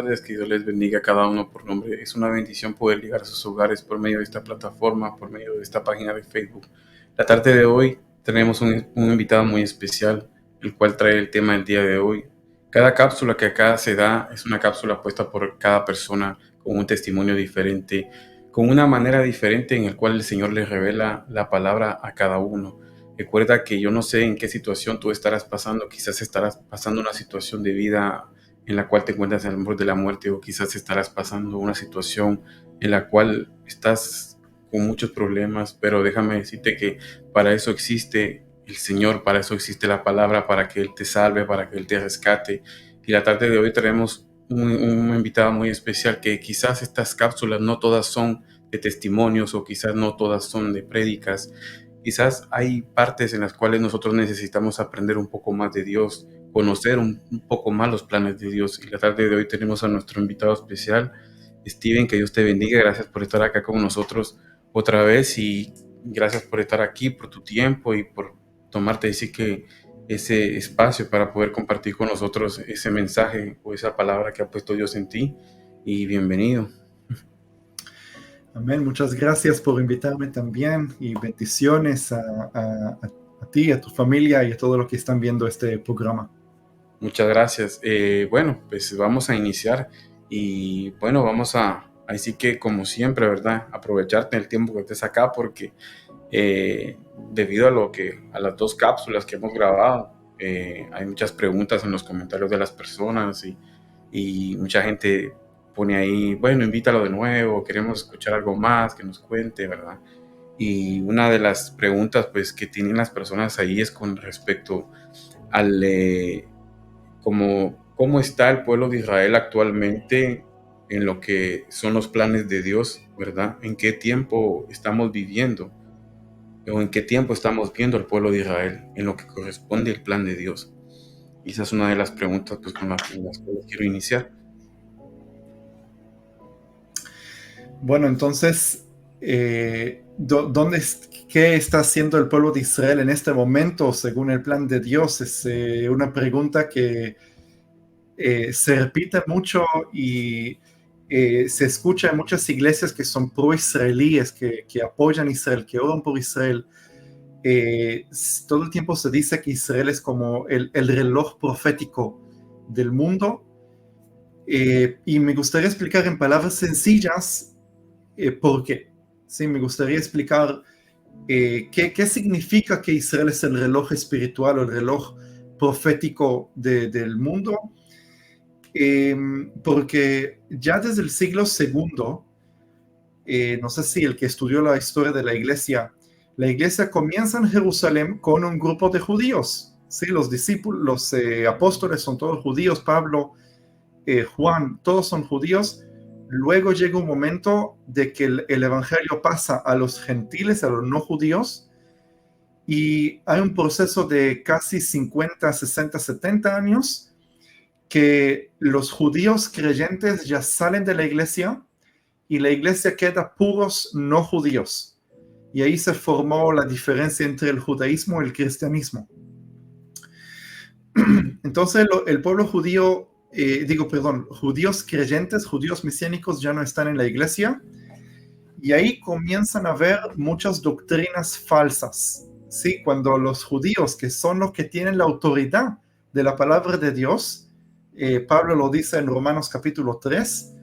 tardes, que Dios les bendiga a cada uno por nombre. Es una bendición poder llegar a sus hogares por medio de esta plataforma, por medio de esta página de Facebook. La tarde de hoy tenemos un invitado muy especial, el cual trae el tema del día de hoy. Cada cápsula que acá se da es una cápsula puesta por cada persona con un testimonio diferente, con una manera diferente en el cual el Señor le revela la palabra a cada uno. Recuerda que yo no sé en qué situación tú estarás pasando, quizás estarás pasando una situación de vida en la cual te encuentras al borde de la muerte, o quizás estarás pasando una situación en la cual estás con muchos problemas, pero déjame decirte que para eso existe el Señor, para eso existe la palabra, para que Él te salve, para que Él te rescate. Y la tarde de hoy tenemos un invitado muy especial, que quizás estas cápsulas no todas son de testimonios, o quizás no todas son de prédicas. Quizás hay partes en las cuales nosotros necesitamos aprender un poco más de Dios, conocer un poco más los planes de Dios. Y la tarde de hoy tenemos a nuestro invitado especial, Steven. Que Dios te bendiga. Gracias por estar acá con nosotros otra vez, y gracias por estar aquí, por tu tiempo y por tomarte así que ese espacio para poder compartir con nosotros ese mensaje o esa palabra que ha puesto Dios en ti. Y bienvenido. Amén. Muchas gracias por invitarme también, y bendiciones a ti, a tu familia y a todos los que están viendo este programa. Muchas gracias. Bueno, pues vamos a iniciar, y bueno, vamos así que como siempre, ¿verdad? Aprovecharte el tiempo que estés acá, porque debido a las dos cápsulas que hemos grabado, hay muchas preguntas en los comentarios de las personas, y mucha gente pone ahí, bueno, invítalo de nuevo, queremos escuchar algo más, que nos cuente, ¿verdad? Y una de las preguntas pues que tienen las personas ahí es con respecto al cómo está el pueblo de Israel actualmente en lo que son los planes de Dios, ¿verdad? ¿En qué tiempo estamos viviendo? ¿O en qué tiempo estamos viendo al pueblo de Israel en lo que corresponde al plan de Dios? Y esa es una de las preguntas pues, con las cuales quiero iniciar. Bueno, entonces, ¿qué está haciendo el pueblo de Israel en este momento según el plan de Dios? Es una pregunta que se repite mucho, y se escucha en muchas iglesias que son pro-israelíes, que apoyan a Israel, que oran por Israel. Todo el tiempo se dice que Israel es como el reloj profético del mundo, y me gustaría explicar en palabras sencillas por qué. Sí, me gustaría explicar qué significa que Israel es el reloj espiritual o el reloj profético del mundo, porque ya desde el siglo segundo, no sé si el que estudió la historia de la iglesia comienza en Jerusalén con un grupo de judíos. Sí, los discípulos, los apóstoles son todos judíos, Pablo, Juan, todos son judíos. Luego llega un momento de que el evangelio pasa a los gentiles, a los no judíos, y hay un proceso de casi 50, 60, 70 años que los judíos creyentes ya salen de la iglesia, y la iglesia queda puros no judíos. Y ahí se formó la diferencia entre el judaísmo y el cristianismo. Entonces el pueblo judío, judíos creyentes, judíos mesiánicos ya no están en la iglesia, y ahí comienzan a haber muchas doctrinas falsas. ¿Sí? Cuando los judíos, que son los que tienen la autoridad de la palabra de Dios, Pablo lo dice en Romanos capítulo 3,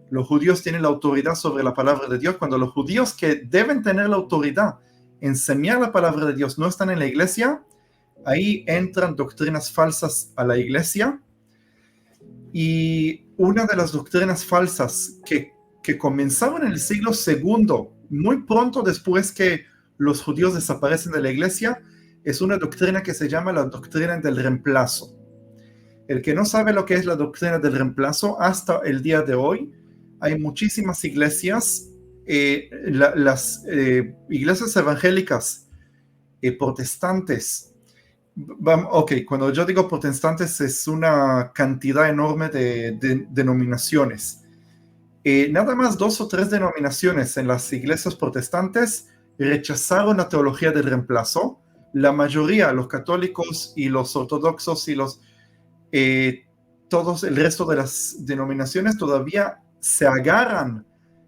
los judíos tienen la autoridad sobre la palabra de Dios. Cuando los judíos que deben tener la autoridad en enseñar la palabra de Dios no están en la iglesia, ahí entran doctrinas falsas a la iglesia. Y una de las doctrinas falsas que comenzaron en el siglo segundo, muy pronto después que los judíos desaparecen de la iglesia, es una doctrina que se llama la doctrina del reemplazo. El que no sabe lo que es la doctrina del reemplazo, hasta el día de hoy, hay muchísimas iglesias, las iglesias evangélicas protestantes. Cuando yo digo protestantes es una cantidad enorme de denominaciones. Nada más 2 o 3 denominaciones en las iglesias protestantes rechazaron la teología del reemplazo. La mayoría, los católicos y los ortodoxos y todos el resto de las denominaciones todavía se agarran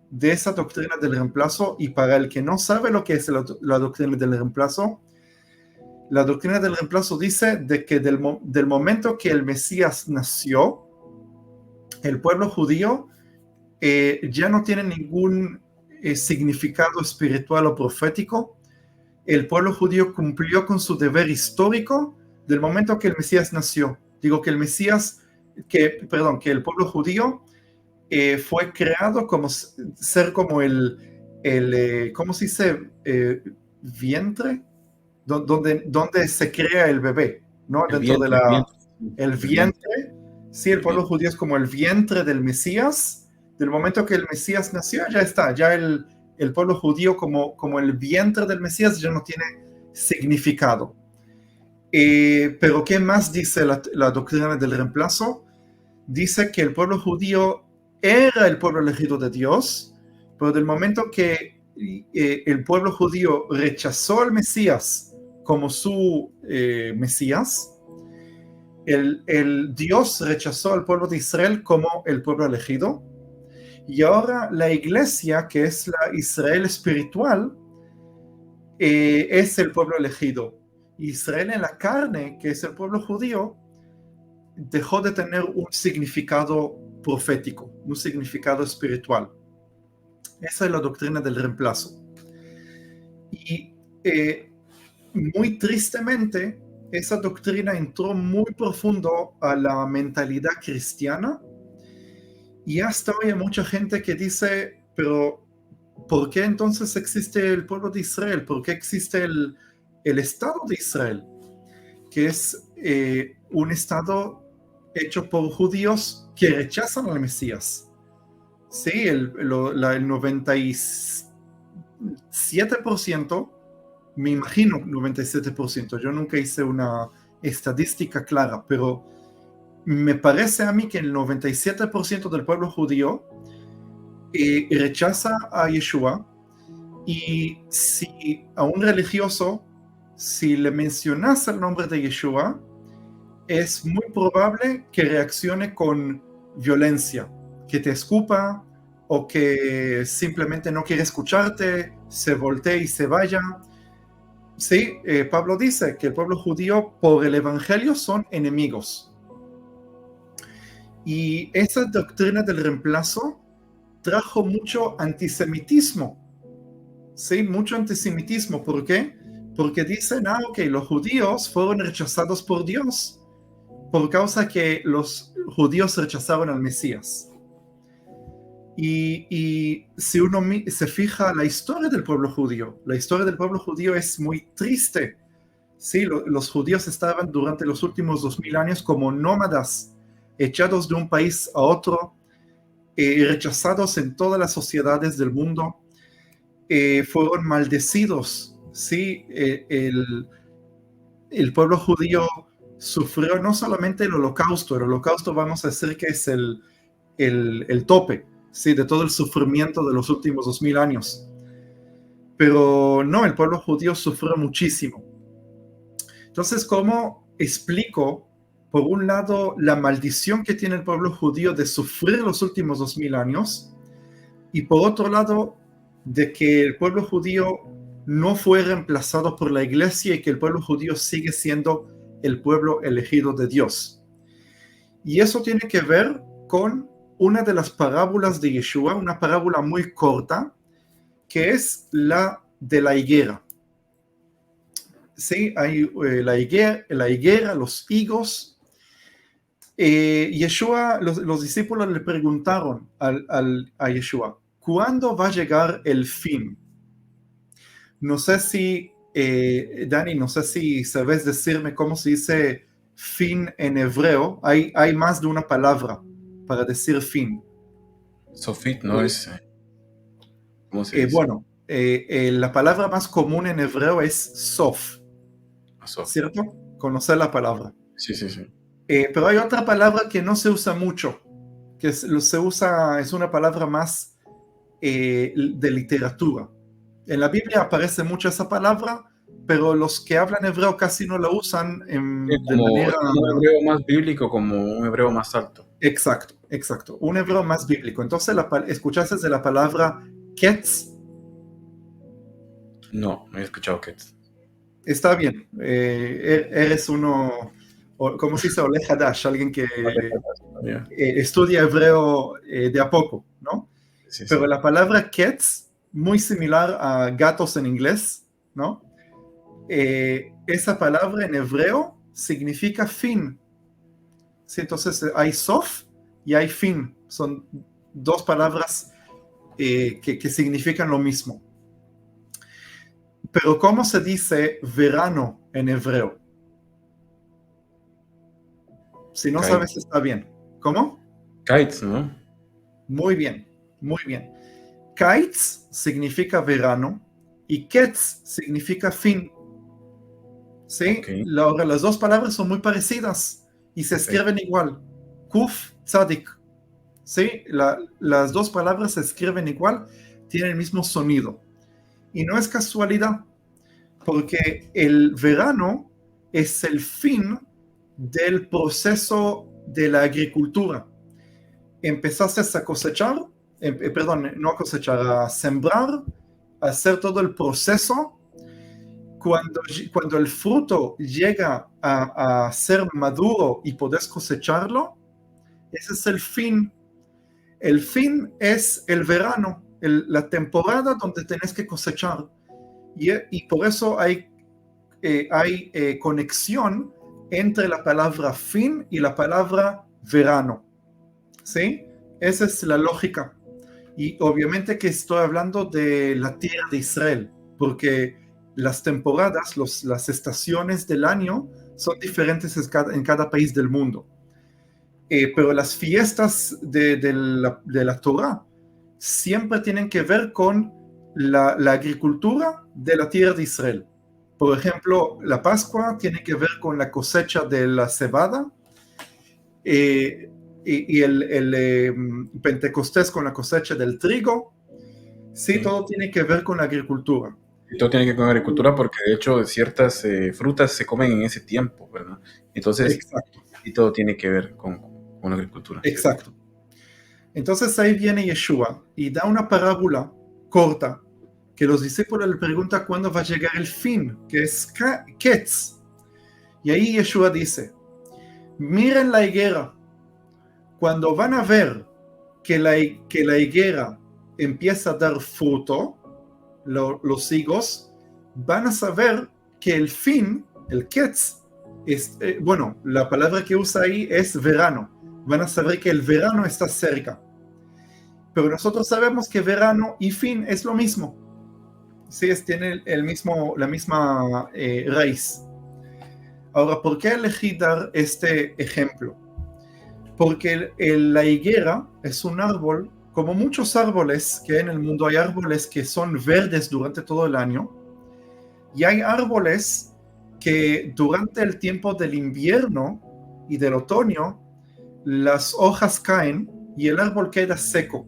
de esa doctrina del reemplazo. Y para el que no sabe lo que es la doctrina del reemplazo, la doctrina del reemplazo dice de que del momento que el Mesías nació, el pueblo judío ya no tiene ningún significado espiritual o profético. El pueblo judío cumplió con su deber histórico del momento que el Mesías nació. Digo que que el pueblo judío fue creado como ser como ¿cómo se dice? Vientre, donde se crea el bebé, ¿no? Dentro de el vientre. Sí, el pueblo judío es como el vientre del Mesías. Del momento que el Mesías nació, ya está. Ya el pueblo judío como el vientre del Mesías ya no tiene significado. Pero ¿qué más dice la doctrina del reemplazo? Dice que el pueblo judío era el pueblo elegido de Dios, pero del momento que el pueblo judío rechazó al Mesías como su Mesías, el Dios rechazó al pueblo de Israel como el pueblo elegido, y ahora la iglesia, que es la Israel espiritual, es el pueblo elegido. Israel en la carne, que es el pueblo judío, dejó de tener un significado profético, un significado espiritual. Esa es la doctrina del reemplazo. Y muy tristemente, esa doctrina entró muy profundo a la mentalidad cristiana, y hasta hoy hay mucha gente que dice, pero ¿por qué entonces existe el pueblo de Israel? ¿Por qué existe el Estado de Israel? Que es un Estado hecho por judíos que rechazan al Mesías. Sí, el 97%, me imagino 97%, yo nunca hice una estadística clara, pero me parece a mí que el 97% del pueblo judío rechaza a Yeshua, y si a un religioso, si le mencionas el nombre de Yeshua, es muy probable que reaccione con violencia, que te escupa o que simplemente no quiere escucharte, se voltee y se vaya. Sí, Pablo dice que el pueblo judío por el evangelio son enemigos. Y esa doctrina del reemplazo trajo mucho antisemitismo. Sí, mucho antisemitismo. ¿Por qué? Porque dicen, ok, los judíos fueron rechazados por Dios por causa que los judíos rechazaron al Mesías. Y si uno se fija la historia del pueblo judío, la historia del pueblo judío es muy triste. Sí, los judíos estaban durante los últimos 2000 años como nómadas, echados de un país a otro, rechazados en todas las sociedades del mundo, fueron maldecidos. Sí, el pueblo judío sufrió no solamente el holocausto vamos a decir que es el tope, sí, de todo el sufrimiento de los últimos 2000 años. Pero no, el pueblo judío sufrió muchísimo. Entonces, ¿cómo explico, por un lado, la maldición que tiene el pueblo judío de sufrir los últimos 2000 años, y por otro lado, de que el pueblo judío no fue reemplazado por la iglesia y que el pueblo judío sigue siendo el pueblo elegido de Dios? Y eso tiene que ver con una de las parábolas de Yeshua, una parábola muy corta, que es la de la higuera. Sí, hay la higuera, los higos. Yeshua, los discípulos le preguntaron a Yeshua, ¿cuándo va a llegar el fin? No sé si, Dani, no sé si sabes decirme cómo se dice fin en hebreo. Hay más de una palabra para decir fin. Sofit, ¿no? ¿Cómo se dice? Bueno, la palabra más común en hebreo es sof, ¿cierto? Conocer la palabra. Sí, sí, sí. Pero hay otra palabra que no se usa mucho, que es una palabra más de literatura. En la Biblia aparece mucho esa palabra, pero los que hablan hebreo casi no la usan Sí, de manera... como un hebreo más bíblico, como un hebreo más alto. Exacto, exacto. Un hebreo más bíblico. Entonces, ¿escuchaste de la palabra ketz? No, no he escuchado que... Está bien. Eres uno, ¿cómo se dice? Ole Hadash, alguien que Ya. estudia hebreo de a poco, ¿no? Sí, Pero sí. la palabra ketz, muy similar a gatos en inglés, ¿no? Esa palabra en hebreo significa fin. ¿Sí? Entonces hay sof y hay fin. Son dos palabras que significan lo mismo. Pero ¿cómo se dice verano en hebreo? Si no Kites, sabes, está bien. ¿Cómo? kites, ¿no? Muy bien, muy bien. Kites significa verano y ketz significa fin. Ok, ¿Sí? Ahora, las dos palabras son muy parecidas y se perfecto. escriben igual. Kuf, tzadik. ¿Sí? Las dos palabras se escriben igual, tienen el mismo sonido. Y no es casualidad, porque el verano es el fin del proceso de la agricultura. Empezaste a cosechar, perdón, no a cosechar, a sembrar, a hacer todo el proceso. Cuando el fruto llega a ser maduro y podés cosecharlo, ese es el fin. El fin es el verano, la temporada donde tenés que cosechar. Y por eso hay conexión entre la palabra fin y la palabra verano. ¿Sí? Esa es la lógica. Y obviamente que estoy hablando de la tierra de Israel, porque las temporadas, las estaciones del año son diferentes en cada país del mundo. Pero las fiestas de la Torah siempre tienen que ver con la agricultura de la tierra de Israel. Por ejemplo, la Pascua tiene que ver con la cosecha de la cebada, y el Pentecostés con la cosecha del trigo. Sí, Sí. todo tiene que ver con la agricultura. Y todo tiene que ver con agricultura porque de hecho ciertas frutas se comen en ese tiempo, ¿verdad? Entonces, Exacto, y todo tiene que ver con la agricultura. exacto. Entonces ahí viene Yeshua y da una parábola corta que los discípulos le preguntan cuándo va a llegar el fin, que es Ketz. Y ahí Yeshua dice, miren la higuera, cuando van a ver que la higuera empieza a dar fruto, los higos, van a saber que el fin, el Ketz, es, bueno, la palabra que usa ahí es verano. Van a saber que el verano está cerca. Pero nosotros sabemos que verano y fin es lo mismo. Sí, tiene la misma raíz. Ahora, ¿por qué elegí dar este ejemplo? Porque la higuera es un árbol, como muchos árboles que en el mundo, hay árboles que son verdes durante todo el año y hay árboles que durante el tiempo del invierno y del otoño las hojas caen y el árbol queda seco.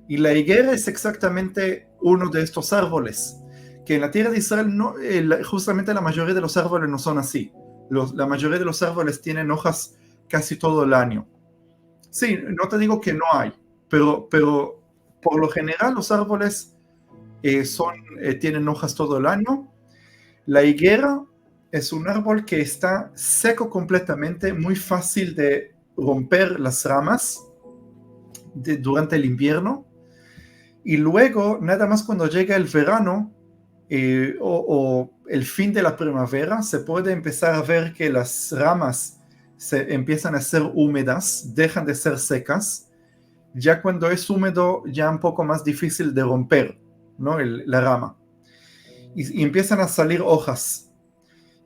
Y la higuera es exactamente uno de estos árboles, que en la tierra de Israel no, justamente la mayoría de los árboles no son así. La mayoría de los árboles tienen hojas casi todo el año. Sí, no te digo que no hay, pero por lo general los árboles tienen hojas todo el año. La higuera es un árbol que está seco completamente, muy fácil de romper las ramas durante el invierno. Y luego, nada más cuando llega el verano o el fin de la primavera, se puede empezar a ver que las ramas se empiezan a ser húmedas, dejan de ser secas. Ya cuando es húmedo, ya un poco más difícil de romper, ¿no? La rama. Y empiezan a salir hojas.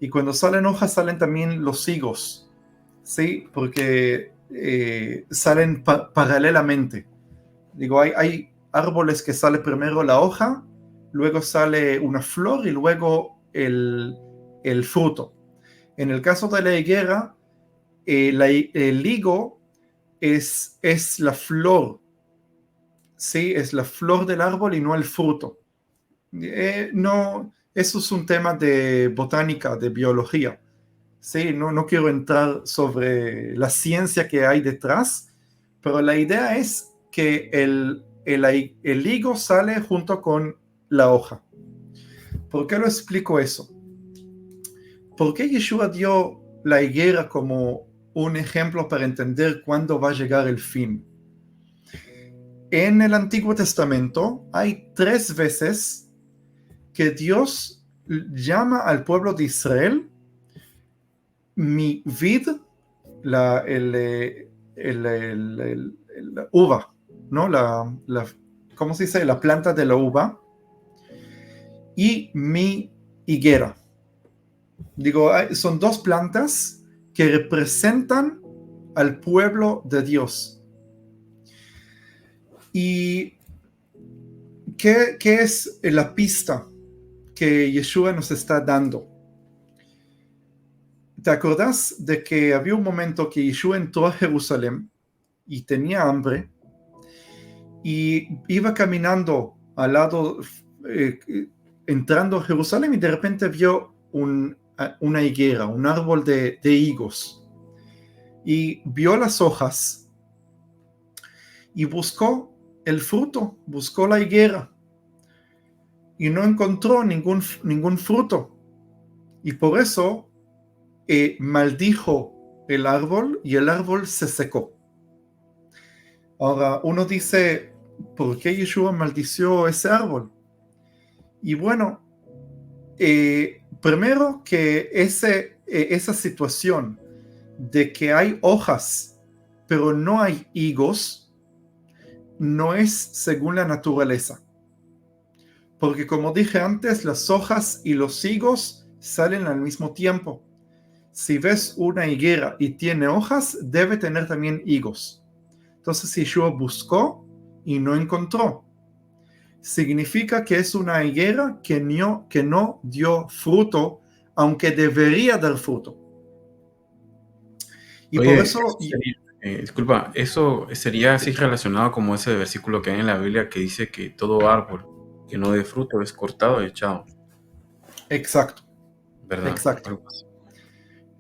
Y cuando salen hojas, salen también los higos, ¿sí? Porque salen paralelamente. Digo, hay árboles que sale primero la hoja, luego sale una flor y luego el fruto. En el caso de la higuera, el higo es la flor, ¿sí? Es la flor del árbol y no el fruto. No, eso es un tema de botánica, de biología. Sí, no quiero entrar sobre la ciencia que hay detrás, pero la idea es que el higo sale junto con la hoja. ¿Por qué lo explico eso? ¿Por qué Yeshua dio la higuera como un ejemplo para entender cuándo va a llegar el fin? En el Antiguo Testamento hay 3 veces que Dios llama al pueblo de Israel mi vid, la uva, ¿no? ¿Cómo se dice? La planta de la uva, y mi higuera. Digo, son 2 plantas que representan al pueblo de Dios. ¿Y qué es la pista que Yeshua nos está dando? ¿Te acordás de que había un momento que Yeshua entró a Jerusalén y tenía hambre y iba caminando al lado, entrando a Jerusalén, y de repente vio una higuera, un árbol de higos, y vio las hojas y buscó el fruto, buscó la higuera y no encontró ningún fruto, y por eso maldijo el árbol y el árbol se secó. Ahora uno dice, ¿por qué Yeshua maldició ese árbol? Y bueno, primero que esa situación de que hay hojas pero no hay higos no es según la naturaleza, porque como dije antes, las hojas y los higos salen al mismo tiempo. Si ves una higuera y tiene hojas, debe tener también higos. Entonces Yeshua buscó y no encontró. Significa que es una higuera que no dio fruto, aunque debería dar fruto. Y Oye, por eso... disculpa, ¿eso sería así relacionado como ese versículo que hay en la Biblia que dice que todo árbol que no dé fruto es cortado y echado? Exacto, ¿Verdad? exacto. Algo así.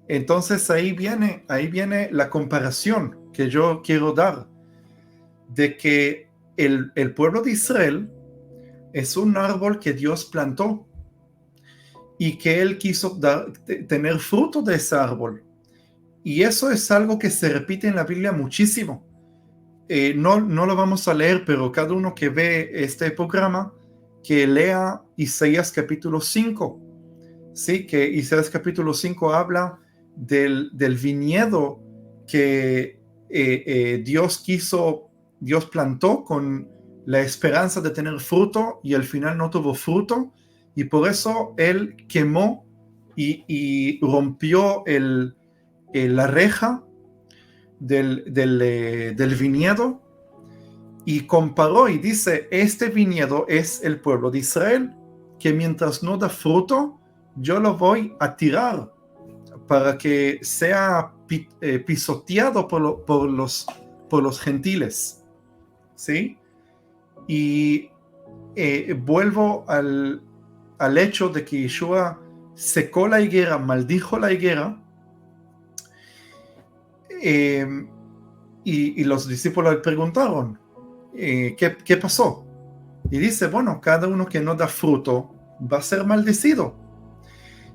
Entonces ahí viene la comparación que yo quiero dar, de que el pueblo de Israel es un árbol que Dios plantó y que Él quiso tener fruto de ese árbol. Y eso es algo que se repite en la Biblia muchísimo. No lo vamos a leer, pero cada uno que ve este programa, que lea Isaías capítulo 5. Sí, que Isaías capítulo 5 habla del viñedo que Dios plantó con la esperanza de tener fruto, y al final no tuvo fruto, y por eso Él quemó y rompió la reja del viñedo, y comparó y dice, este viñedo es el pueblo de Israel, que mientras no da fruto, yo lo voy a tirar para que sea pisoteado por los gentiles. ¿Sí? Y vuelvo al hecho de que Yeshua secó la higuera, maldijo la higuera, y los discípulos le preguntaron, ¿qué pasó? Y dice, bueno, cada uno que no da fruto va a ser maldecido.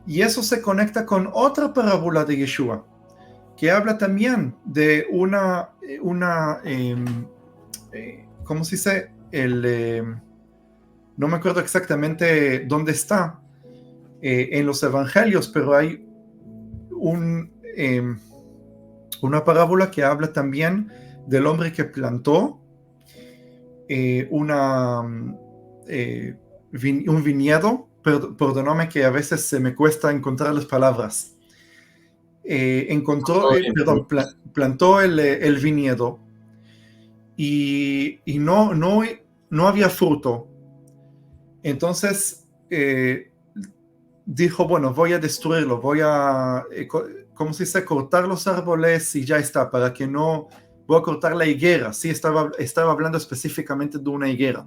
Y eso se conecta con otra parábola de Yeshua, que habla también de ¿cómo se dice? No me acuerdo exactamente dónde está en los evangelios, pero hay una parábola que habla también del hombre que plantó un viñedo. Perdóname que a veces se me cuesta encontrar las palabras. Plantó el viñedo y no había fruto. Entonces dijo, bueno, voy a destruirlo, voy a, ¿cómo se dice? Cortar los árboles y ya está, para que no... Voy a cortar la higuera. Sí, estaba hablando específicamente de una higuera.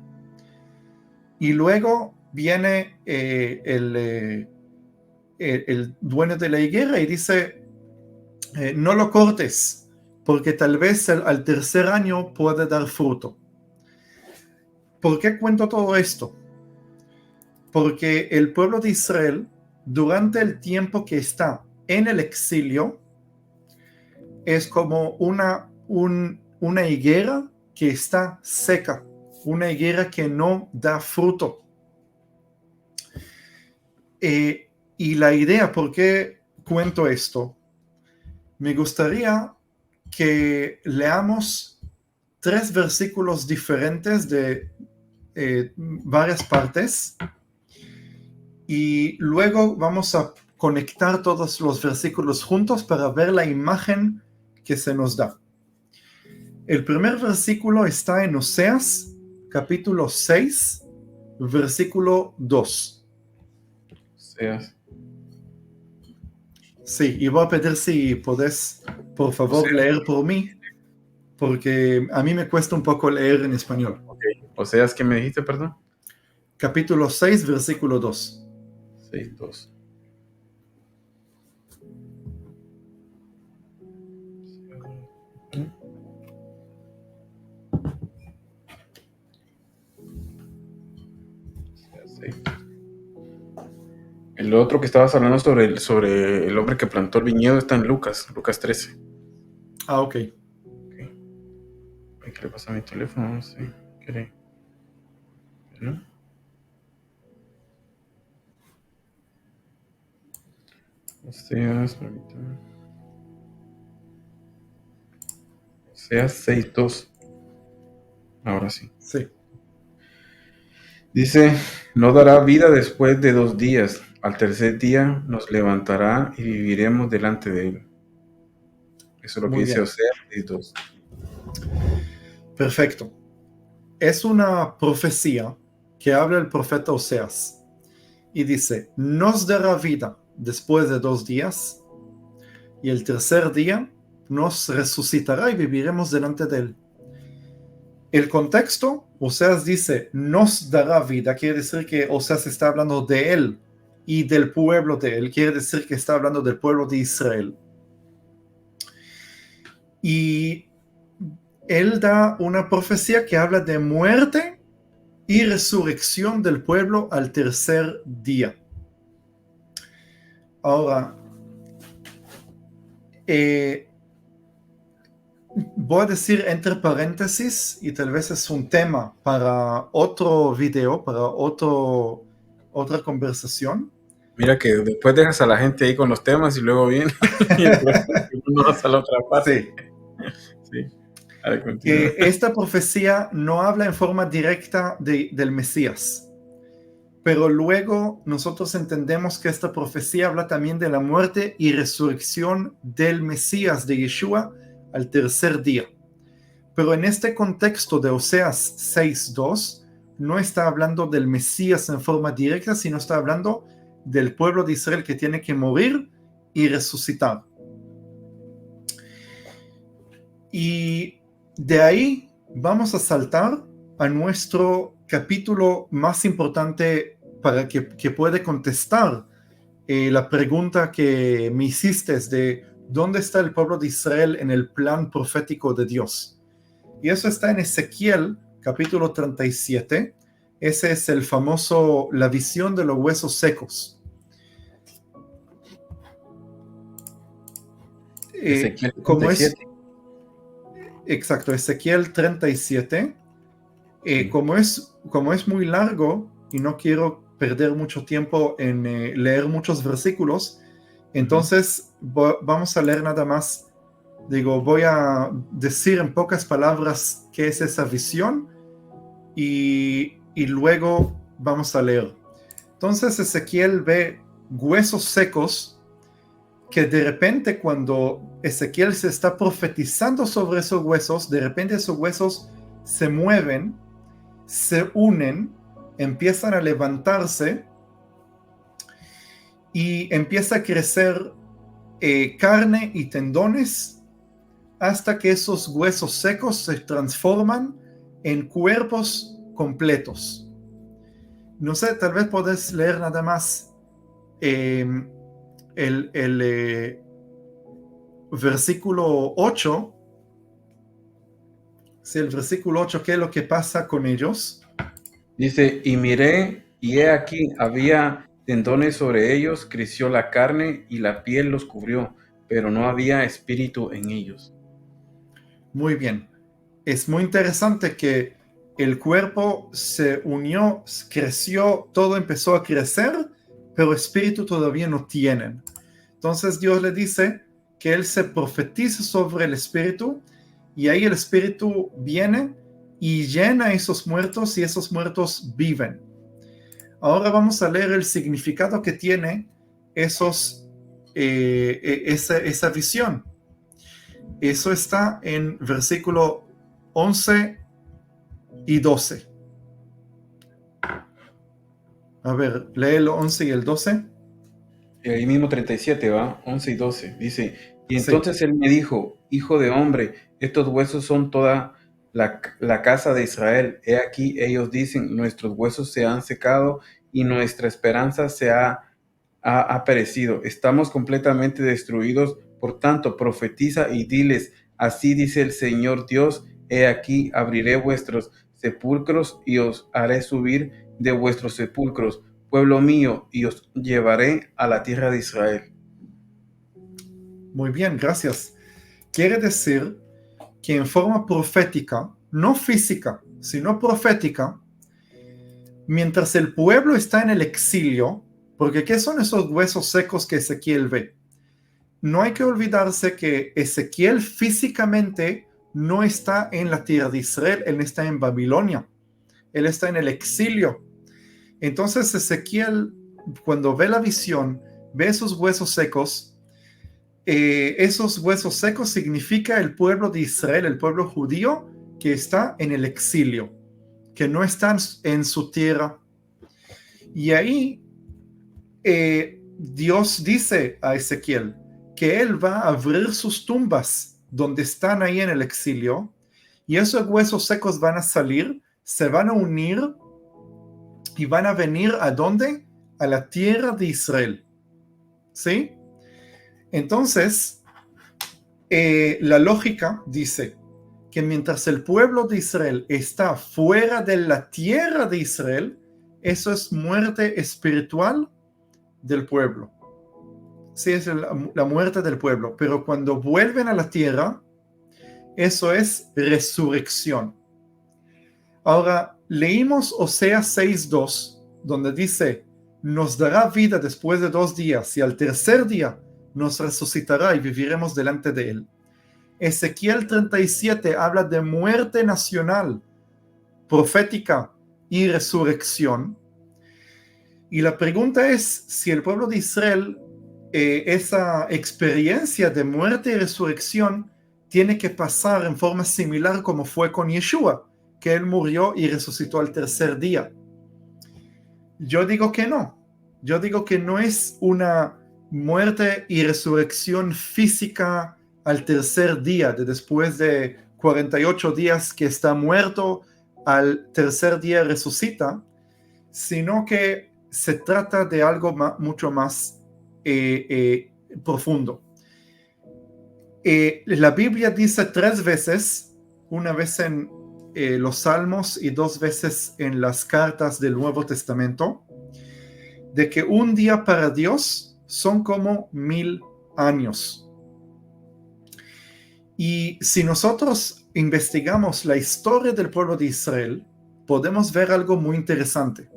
Y luego viene el dueño de la higuera y dice, no lo cortes, porque tal vez al tercer año puede dar fruto. ¿Por qué cuento todo esto? Porque el pueblo de Israel, durante el tiempo que está en el exilio, es como una higuera que está seca, una higuera que no da fruto. Y la idea, ¿por qué cuento esto? Me gustaría que leamos 3 versículos diferentes de varias partes y luego vamos a conectar todos los versículos juntos para ver la imagen que se nos da. El primer versículo está en Oseas, capítulo 6, versículo 2. Oseas. Sí, y voy a pedir si podés, por favor, leer por mí, porque a mí me cuesta un poco leer en español. Okay. Oseas, ¿qué me dijiste, perdón? Capítulo 6, versículo 2. 6, 2. El otro que estabas hablando sobre el hombre que plantó el viñedo está en Lucas 13. Ah, ok. ¿Qué le pasa a mi teléfono? No sé. ¿Qué? ¿No? Oseas, permítame. Oseas 6, 2. Ahora sí. Sí. Dice, no dará vida después de 2 días. Al tercer día nos levantará y viviremos delante de él. Eso es lo que Muy dice bien. Oseas 6, 2. Perfecto. Es una profecía que habla el profeta Oseas y dice, nos dará vida después de 2 días y el tercer día nos resucitará y viviremos delante de él. El contexto, Oseas dice, nos dará vida, quiere decir que Oseas está hablando de él y del pueblo de él, quiere decir que está hablando del pueblo de Israel. Y él da una profecía que habla de muerte y resurrección del pueblo al tercer día. Ahora, voy a decir entre paréntesis, y tal vez es un tema para otro video, para otra conversación. Mira que después dejas a la gente ahí con los temas y luego viene y después uno vas a la otra parte. Sí. Sí. Que esta profecía no habla en forma directa del Mesías, pero luego nosotros entendemos que esta profecía habla también de la muerte y resurrección del Mesías, de Yeshua, al tercer día. Pero en este contexto de Oseas 6.2 no está hablando del Mesías en forma directa, sino está hablando del pueblo de Israel que tiene que morir y resucitar. Y de ahí vamos a saltar a nuestro capítulo más importante para que puede contestar la pregunta que me hiciste de ¿dónde está el pueblo de Israel en el plan profético de Dios? Y eso está en Ezequiel, capítulo 37. Ese es el famoso, la visión de los huesos secos. Ezequiel 37. Exacto, Ezequiel 37. Como es muy largo y no quiero perder mucho tiempo en leer muchos versículos, entonces vamos a leer nada más. Voy a decir en pocas palabras qué es esa visión y luego vamos a leer. Entonces Ezequiel ve huesos secos que de repente cuando Ezequiel se está profetizando sobre esos huesos, de repente esos huesos se mueven, se unen, empiezan a levantarse y empieza a crecer carne y tendones hasta que esos huesos secos se transforman en cuerpos completos. No sé, tal vez podés leer nada más el versículo 8. Sí, el versículo 8, ¿qué es lo que pasa con ellos? Dice, y miré, y he aquí, había tendones sobre ellos, creció la carne y la piel los cubrió, pero no había espíritu en ellos. Muy bien. Es muy interesante que el cuerpo se unió, creció, todo empezó a crecer, pero espíritu todavía no tienen. Entonces Dios le dice que Él se profetiza sobre el espíritu y ahí el espíritu viene y llena a esos muertos y esos muertos viven. Ahora vamos a leer el significado que tiene esa visión. Eso está en versículo 11 y 12. A ver, lee el 11 y el 12. Y ahí mismo 37, ¿va? 11 y 12. Dice, y Sí. entonces él me dijo, hijo de hombre, estos huesos son toda la casa de Israel. He aquí, ellos dicen, nuestros huesos se han secado y nuestra esperanza ha perecido. Estamos completamente destruidos. Por tanto, profetiza y diles, así dice el Señor Dios, he aquí, abriré vuestros sepulcros y os haré subir de vuestros sepulcros, pueblo mío, y os llevaré a la tierra de Israel. Muy bien, gracias. Quiere decir que en forma profética, no física, sino profética, mientras el pueblo está en el exilio, porque ¿qué son esos huesos secos que Ezequiel ve? No hay que olvidarse que Ezequiel físicamente no está en la tierra de Israel, él está en Babilonia, él está en el exilio. Entonces Ezequiel, cuando ve la visión, ve esos huesos secos. Esos huesos secos significa el pueblo de Israel, el pueblo judío que está en el exilio, que no están en su tierra. Y ahí Dios dice a Ezequiel que él va a abrir sus tumbas donde están ahí en el exilio y esos huesos secos van a salir, se van a unir y van a venir ¿a dónde? A la tierra de Israel. ¿Sí? Entonces, la lógica dice que mientras el pueblo de Israel está fuera de la tierra de Israel, eso es muerte espiritual del pueblo. Sí, es la muerte del pueblo. Pero cuando vuelven a la tierra, eso es resurrección. Ahora, leímos Oseas 6:2, donde dice, nos dará vida después de 2 días y al tercer día nos resucitará y viviremos delante de él. Ezequiel 37 habla de muerte nacional, profética y resurrección. Y la pregunta es si el pueblo de Israel, esa experiencia de muerte y resurrección, tiene que pasar en forma similar como fue con Yeshua, que él murió y resucitó al tercer día. Yo digo que no. Yo digo que no es una muerte y resurrección física al tercer día, después de 48 días que está muerto, al tercer día resucita, sino que se trata de algo mucho más profundo. La Biblia dice 3 veces, una vez en los Salmos y 2 veces en las cartas del Nuevo Testamento, de que un día para Dios son como 1000 años. Y si nosotros investigamos la historia del pueblo de Israel, podemos ver algo muy interesante.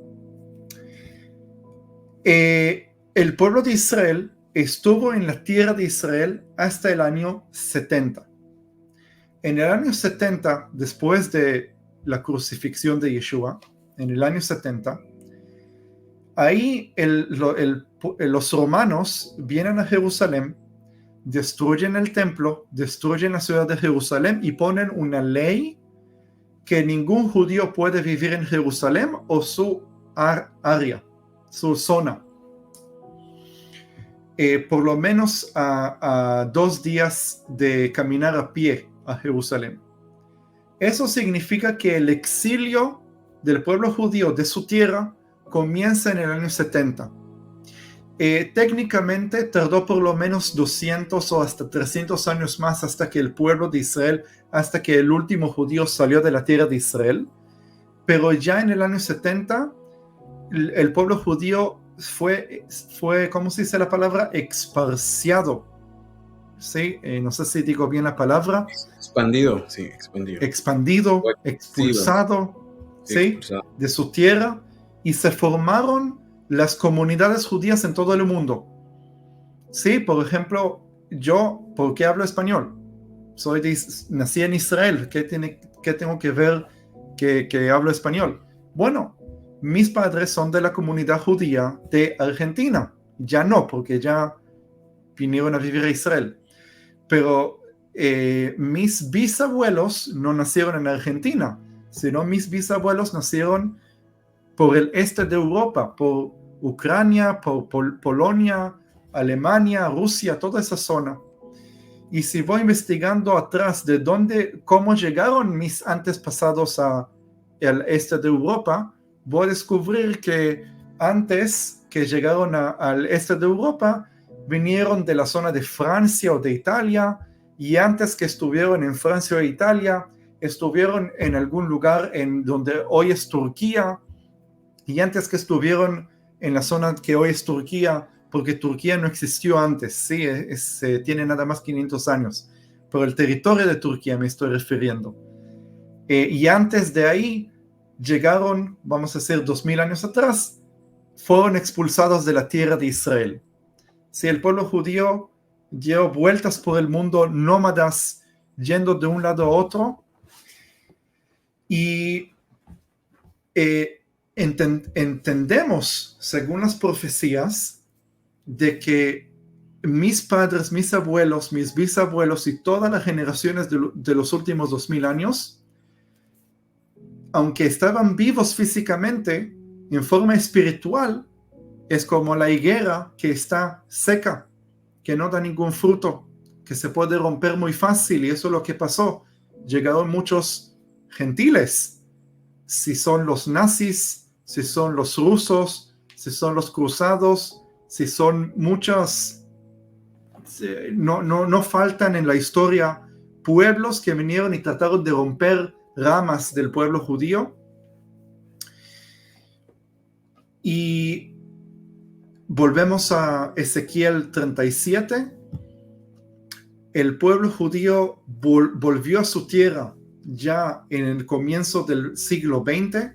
El pueblo de Israel estuvo en la tierra de Israel hasta el año 70. En el año 70, después de la crucifixión de Yeshua, en el año 70, ahí los romanos vienen a Jerusalén, destruyen el templo, destruyen la ciudad de Jerusalén y ponen una ley que ningún judío puede vivir en Jerusalén o su área, su zona. Por lo menos a 2 días de caminar a pie a Jerusalén. Eso significa que el exilio del pueblo judío de su tierra comienza en el año 70. Técnicamente tardó por lo menos 200 o hasta 300 años más hasta que el pueblo de Israel, hasta que el último judío salió de la tierra de Israel, pero ya en el año 70 el pueblo judío fue, ¿cómo se dice la palabra? Exparciado. ¿Sí? No sé si digo bien la palabra. Expandido, sí, expandido. Expandido, expulsado, Sí, ¿sí? expulsado. De su tierra, y se formaron las comunidades judías en todo el mundo. Sí, por ejemplo, yo, ¿por qué hablo español? Nací en Israel. ¿Qué tengo que ver que hablo español? Bueno, mis padres son de la comunidad judía de Argentina. Ya no, porque ya vinieron a vivir a Israel. Pero mis bisabuelos no nacieron en Argentina, sino mis bisabuelos nacieron por el este de Europa, por Ucrania, por Polonia, Alemania, Rusia, toda esa zona. Y si voy investigando atrás de cómo llegaron mis antepasados al este de Europa, voy a descubrir que antes que llegaron al este de Europa, vinieron de la zona de Francia o de Italia, y antes que estuvieron en Francia o Italia, estuvieron en algún lugar en donde hoy es Turquía, y antes que estuvieron en la zona que hoy es Turquía, porque Turquía no existió antes, sí, tiene nada más 500 años, pero el territorio de Turquía me estoy refiriendo. Y antes de ahí llegaron, vamos a decir, 2000 años atrás, fueron expulsados de la tierra de Israel. Sí, el pueblo judío dio vueltas por el mundo, nómadas, yendo de un lado a otro, y entendemos, según las profecías, de que mis padres, mis abuelos, mis bisabuelos y todas las generaciones de los últimos 2000 años, aunque estaban vivos físicamente, en forma espiritual, es como la higuera que está seca, que no da ningún fruto, que se puede romper muy fácil, y eso es lo que pasó. Llegaron muchos gentiles, si son los nazis, si son los rusos, si son los cruzados, si son muchas, no faltan en la historia pueblos que vinieron y trataron de romper ramas del pueblo judío. Y volvemos a Ezequiel 37. El pueblo judío volvió a su tierra ya en el comienzo del siglo XX.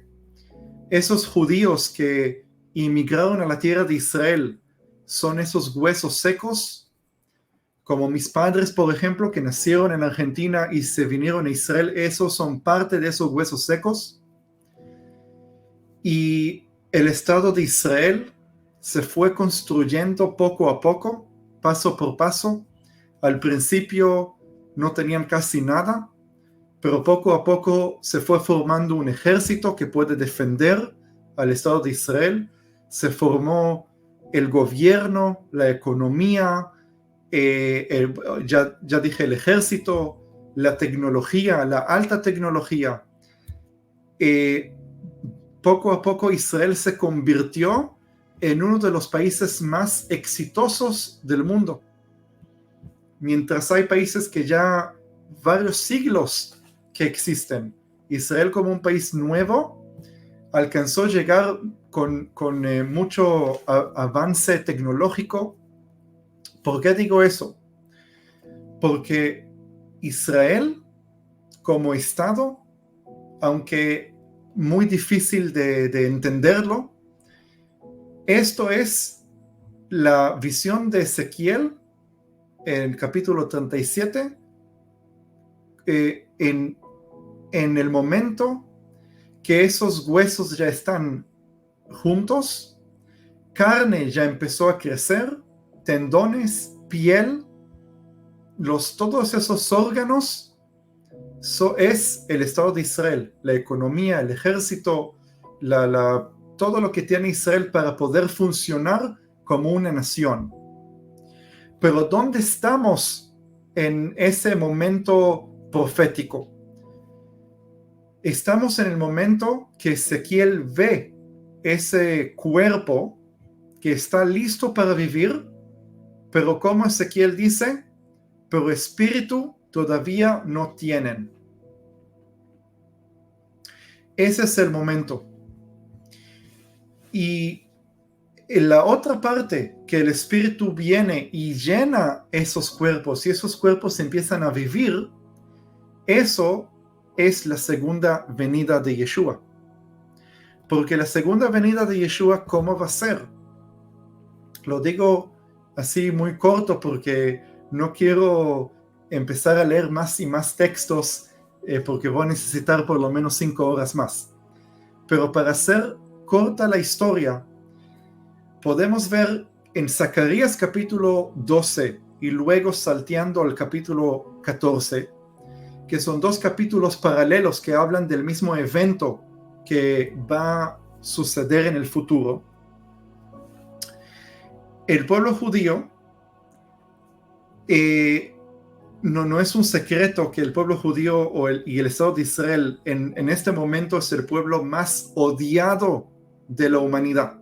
Esos judíos que inmigraron a la tierra de Israel son esos huesos secos, como mis padres, por ejemplo, que nacieron en Argentina y se vinieron a Israel. Esos son parte de esos huesos secos. Y el Estado de Israel se fue construyendo poco a poco, paso por paso. Al principio no tenían casi nada, pero poco a poco se fue formando un ejército que puede defender al Estado de Israel. Se formó el gobierno, la economía, ya dije el ejército, la tecnología, la alta tecnología. Poco a poco Israel se convirtió en uno de los países más exitosos del mundo. Mientras hay países que ya varios siglos que existen, Israel como un país nuevo alcanzó a llegar con mucho avance tecnológico. ¿Por qué digo eso? Porque Israel como Estado, aunque muy difícil de entenderlo, esto es la visión de Ezequiel en el capítulo 37, en el momento que esos huesos ya están juntos, carne ya empezó a crecer, tendones, piel, todos esos órganos, es el Estado de Israel, la economía, el ejército, todo lo que tiene Israel para poder funcionar como una nación. Pero ¿dónde estamos en ese momento profético? Estamos en el momento que Ezequiel ve ese cuerpo que está listo para vivir, pero como Ezequiel dice, pero espíritu todavía no tienen. Ese es el momento. Y en la otra parte, que el espíritu viene y llena esos cuerpos y esos cuerpos empiezan a vivir, eso es la segunda venida de Yeshua. Porque la segunda venida de Yeshua, ¿cómo va a ser? Lo digo así muy corto porque no quiero empezar a leer más y más textos porque voy a necesitar por lo menos 5 horas más. Pero para hacer corta la historia, podemos ver en Zacarías capítulo 12 y luego salteando al capítulo 14, que son 2 capítulos paralelos que hablan del mismo evento que va a suceder en el futuro. El pueblo judío, no es un secreto que el pueblo judío y el Estado de Israel en este momento es el pueblo más odiado de la humanidad.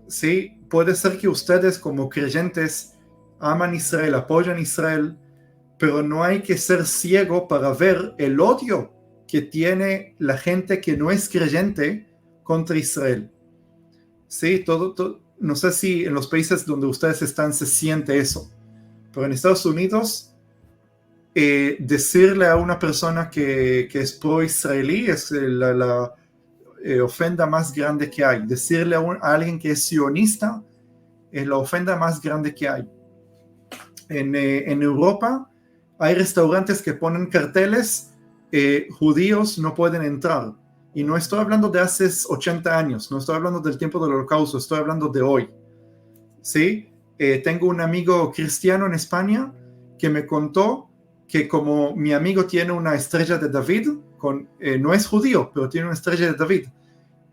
Sí, puede ser que ustedes como creyentes aman Israel, apoyan Israel, pero no hay que ser ciego para ver el odio que tiene la gente que no es creyente contra Israel. Sí, no sé si en los países donde ustedes están se siente eso, pero en Estados Unidos decirle a una persona que es pro-israelí es la ofenda más grande que hay. Decirle a alguien que es sionista es la ofenda más grande que hay. En Europa hay restaurantes que ponen carteles, judíos no pueden entrar. Y no estoy hablando de hace 80 años, no estoy hablando del tiempo del Holocausto, estoy hablando de hoy. ¿Sí? Tengo un amigo cristiano en España que me contó que como mi amigo tiene una estrella de David, no es judío, pero tiene una estrella de David,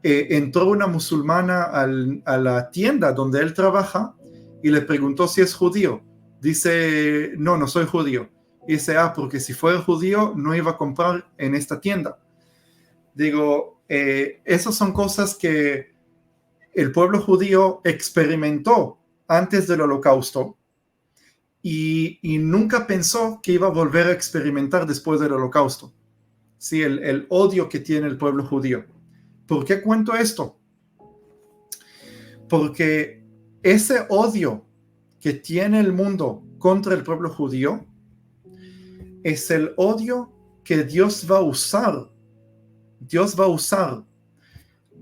entró una musulmana a la tienda donde él trabaja y le preguntó si es judío. Dice, no soy judío. Dice, porque si fuera judío no iba a comprar en esta tienda. Digo, esas son cosas que el pueblo judío experimentó antes del Holocausto y nunca pensó que iba a volver a experimentar después del Holocausto. Sí, el odio que tiene el pueblo judío. ¿Por qué cuento esto? Porque ese odio que tiene el mundo contra el pueblo judío es el odio que Dios va a usar. Dios va a usar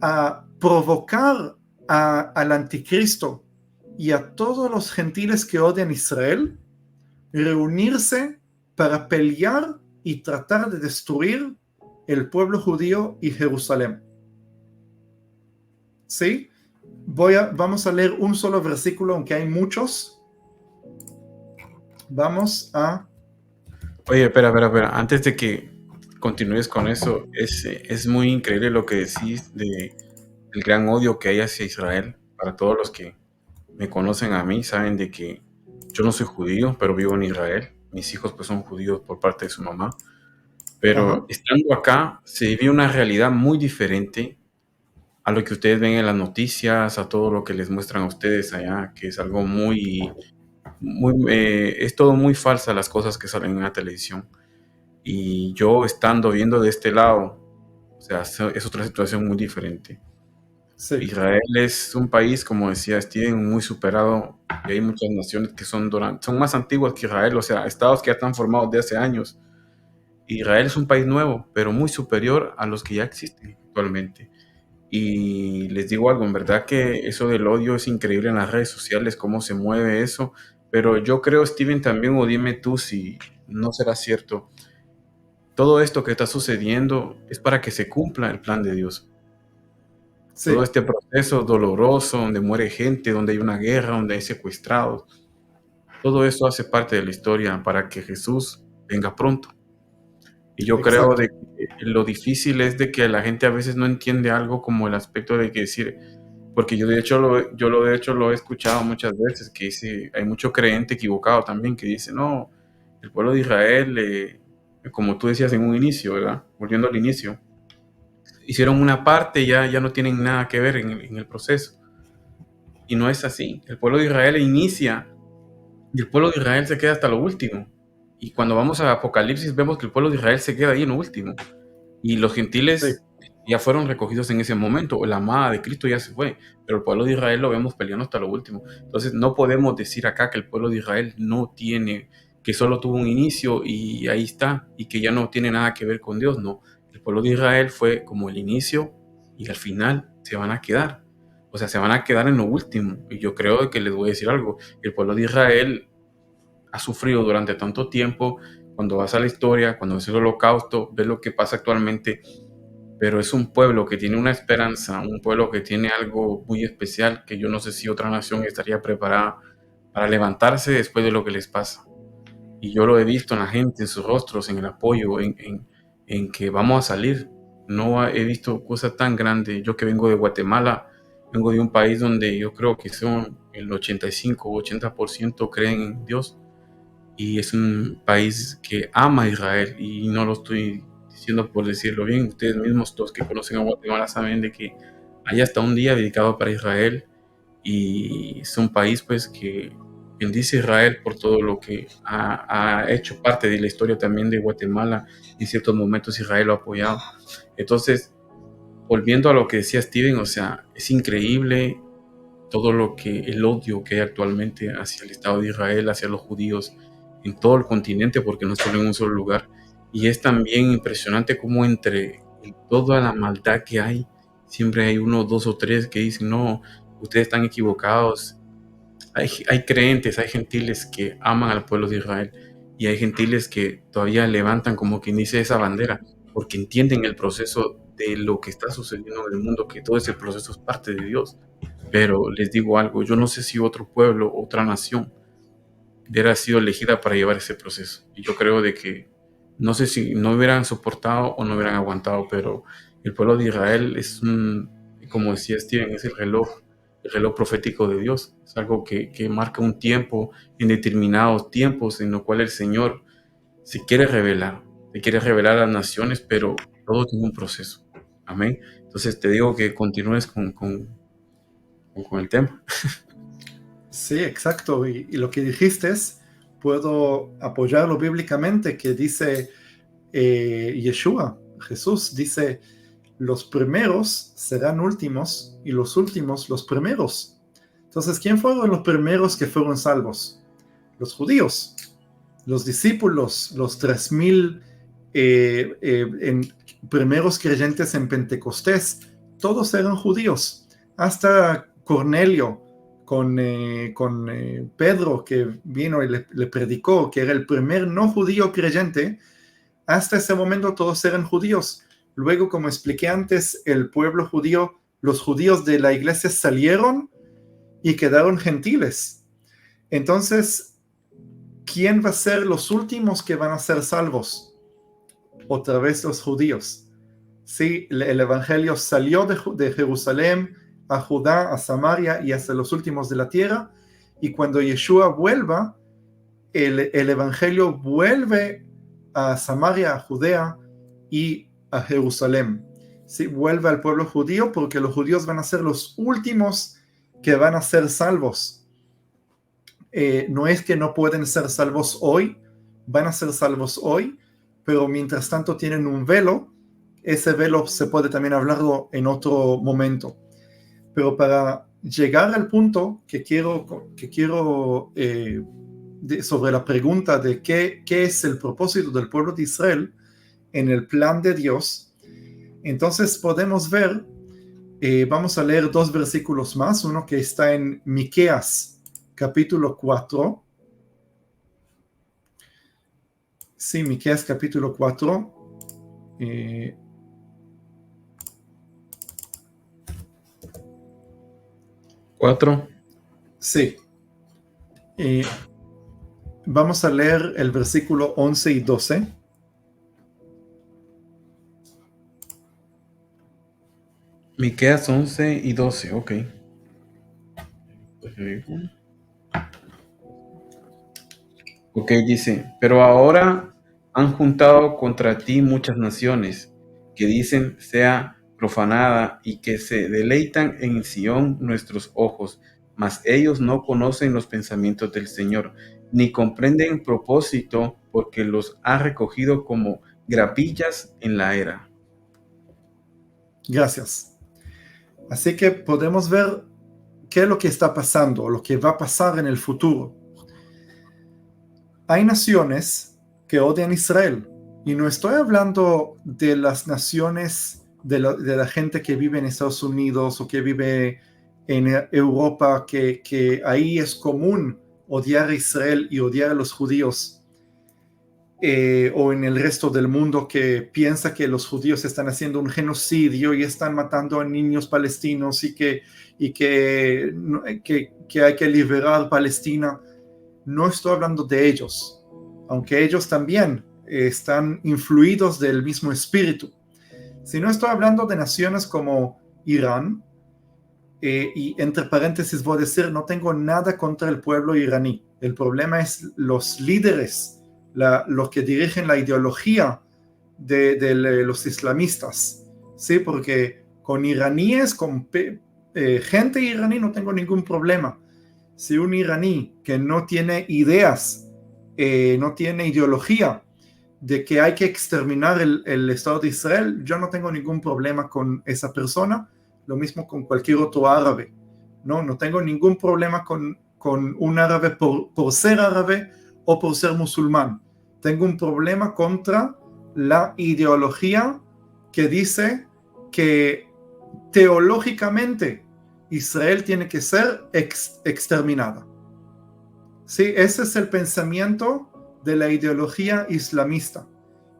a provocar al anticristo y a todos los gentiles que odian a Israel reunirse para pelear y tratar de destruir el pueblo judío y Jerusalén. ¿Sí? Vamos a leer un solo versículo, aunque hay muchos. Vamos a... Oye, espera. Antes de que continúes con eso, es muy increíble lo que decís del gran odio que hay hacia Israel. Para todos los que me conocen a mí, saben de que yo no soy judío, pero vivo en Israel. Mis hijos pues son judíos por parte de su mamá. Pero estando acá, se vive una realidad muy diferente a lo que ustedes ven en las noticias, a todo lo que les muestran a ustedes allá, que es algo es todo muy falsa las cosas que salen en la televisión. Y yo estando viendo de este lado, o sea, es otra situación muy diferente. Sí. Israel es un país, como decía Steven, muy superado, y hay muchas naciones que son más antiguas que Israel, o sea, estados que ya están formados de hace años. Israel es un país nuevo, pero muy superior a los que ya existen actualmente. Y les digo algo, en verdad que eso del odio es increíble en las redes sociales, cómo se mueve eso. Pero yo creo, Steven, también, o dime tú si no será cierto, todo esto que está sucediendo es para que se cumpla el plan de Dios. Sí. Todo este proceso doloroso, donde muere gente, donde hay una guerra, donde hay secuestrados, todo eso hace parte de la historia para que Jesús venga pronto. Y yo creo de que lo difícil es de que la gente a veces no entiende algo como el aspecto de que decir, porque yo de hecho lo he escuchado muchas veces, que dice, hay mucho creyente equivocado también que dice, no, el pueblo de Israel, como tú decías en un inicio, ¿verdad? Volviendo al inicio, hicieron una parte y ya no tienen nada que ver en el proceso. Y no es así. El pueblo de Israel inicia y el pueblo de Israel se queda hasta lo último. Y cuando vamos a Apocalipsis vemos que el pueblo de Israel se queda ahí en lo último. Y los Sí, gentiles ya fueron recogidos en ese momento, o la amada de Cristo ya se fue, pero el pueblo de Israel lo vemos peleando hasta lo último. Entonces no podemos decir acá que el pueblo de Israel no tiene, que solo tuvo un inicio y ahí está, y que ya no tiene nada que ver con Dios. No, el pueblo de Israel fue como el inicio y al final se van a quedar. O sea, se van a quedar en lo último. Y yo creo que les voy a decir algo. El pueblo de Israel ha sufrido durante tanto tiempo. Cuando vas a la historia, cuando ves el holocausto, ves lo que pasa actualmente, pero es un pueblo que tiene una esperanza, un pueblo que tiene algo muy especial que yo no sé si otra nación estaría preparada para levantarse después de lo que les pasa. Y yo lo he visto en la gente, en sus rostros, en el apoyo, en que vamos a salir. No he visto cosas tan grandes. Yo que vengo de Guatemala, vengo de un país donde yo creo que son el 85 o 80% creen en Dios, y es un país que ama a Israel, y no lo estoy diciendo por decirlo bien. Ustedes mismos, todos que conocen a Guatemala, saben de que hay hasta un día dedicado para Israel, y es un país pues que bendice a Israel por todo lo que ha hecho parte de la historia también de Guatemala. En ciertos momentos Israel lo ha apoyado. Entonces, volviendo a lo que decía Steven, o sea, es increíble todo lo que el odio que hay actualmente hacia el Estado de Israel, hacia los judíos en todo el continente, porque no solo en un solo lugar. Y es también impresionante cómo entre toda la maldad que hay, siempre hay uno, dos o tres que dicen, no, ustedes están equivocados. Hay creyentes, hay gentiles que aman al pueblo de Israel, y hay gentiles que todavía levantan como quien dice esa bandera, porque entienden el proceso de lo que está sucediendo en el mundo, que todo ese proceso es parte de Dios. Pero les digo algo, yo no sé si otro pueblo, otra nación, hubiera sido elegida para llevar ese proceso. Y yo creo de que no sé si no hubieran soportado o no hubieran aguantado, pero el pueblo de Israel es como decía Steven, es el reloj profético de Dios. Es algo que marca un tiempo, en determinados tiempos, en lo cual el Señor se quiere revelar a las naciones, pero todo tiene un proceso. Amén. Entonces te digo que continúes con el tema. sí, exacto. Y lo que dijiste es, puedo apoyarlo bíblicamente, que dice Yeshua, Jesús, dice, los primeros serán últimos y los últimos los primeros. Entonces, ¿quién fueron los primeros que fueron salvos? Los judíos, los discípulos, los 3000 primeros creyentes en Pentecostés, todos eran judíos. Hasta Cornelio con Pedro, que vino y le predicó, que era el primer no judío creyente. Hasta ese momento todos eran judíos. Luego, como expliqué antes, el pueblo judío, los judíos de la iglesia salieron y quedaron gentiles. Entonces, ¿quién va a ser los últimos que van a ser salvos? Otra vez los judíos. Sí, el evangelio salió de Jerusalén a Judá, a Samaria y hasta los últimos de la tierra. Y cuando Yeshua vuelva, el evangelio vuelve a Samaria, a Judea y a Jerusalén. Sí, vuelve al pueblo judío, porque los judíos van a ser los últimos que van a ser salvos. No es que no pueden ser salvos hoy, van a ser salvos hoy, pero mientras tanto tienen un velo. Ese velo se puede también hablarlo en otro momento. Pero para llegar al punto que quiero sobre la pregunta de qué es el propósito del pueblo de Israel en el plan de Dios, entonces podemos ver, vamos a leer 2 versículos más, uno que está en Miqueas capítulo 4. Sí, Miqueas capítulo 4. 4. Sí. Vamos a leer el versículo 11 y 12. Miqueas 11 y 12, ok. Ok, dice, pero ahora han juntado contra ti muchas naciones que dicen, sea profanada y que se deleitan en Sión nuestros ojos, mas ellos no conocen los pensamientos del Señor, ni comprenden el propósito, porque los ha recogido como gravillas en la era. Gracias. Así que podemos ver qué es lo que está pasando, lo que va a pasar en el futuro. Hay naciones que odian a Israel, y no estoy hablando de las naciones de la gente que vive en Estados Unidos o que vive en Europa, que ahí es común odiar a Israel y odiar a los judíos, o en el resto del mundo que piensa que los judíos están haciendo un genocidio y están matando a niños palestinos y que hay que liberar Palestina. No estoy hablando de ellos, aunque ellos también están influidos del mismo espíritu, sino estoy hablando de naciones como Irán, y entre paréntesis voy a decir, no tengo nada contra el pueblo iraní. El problema es los líderes, los que dirigen la ideología de los islamistas, ¿sí? Porque con iraníes, con gente iraní no tengo ningún problema. Si un iraní que no tiene ideas, no tiene ideología de que hay que exterminar el Estado de Israel, yo no tengo ningún problema con esa persona. Lo mismo con cualquier otro árabe. No tengo ningún problema con un árabe por ser árabe o por ser musulmán. Tengo un problema contra la ideología que dice que teológicamente Israel tiene que ser exterminada. Sí, ese es el pensamiento de la ideología islamista,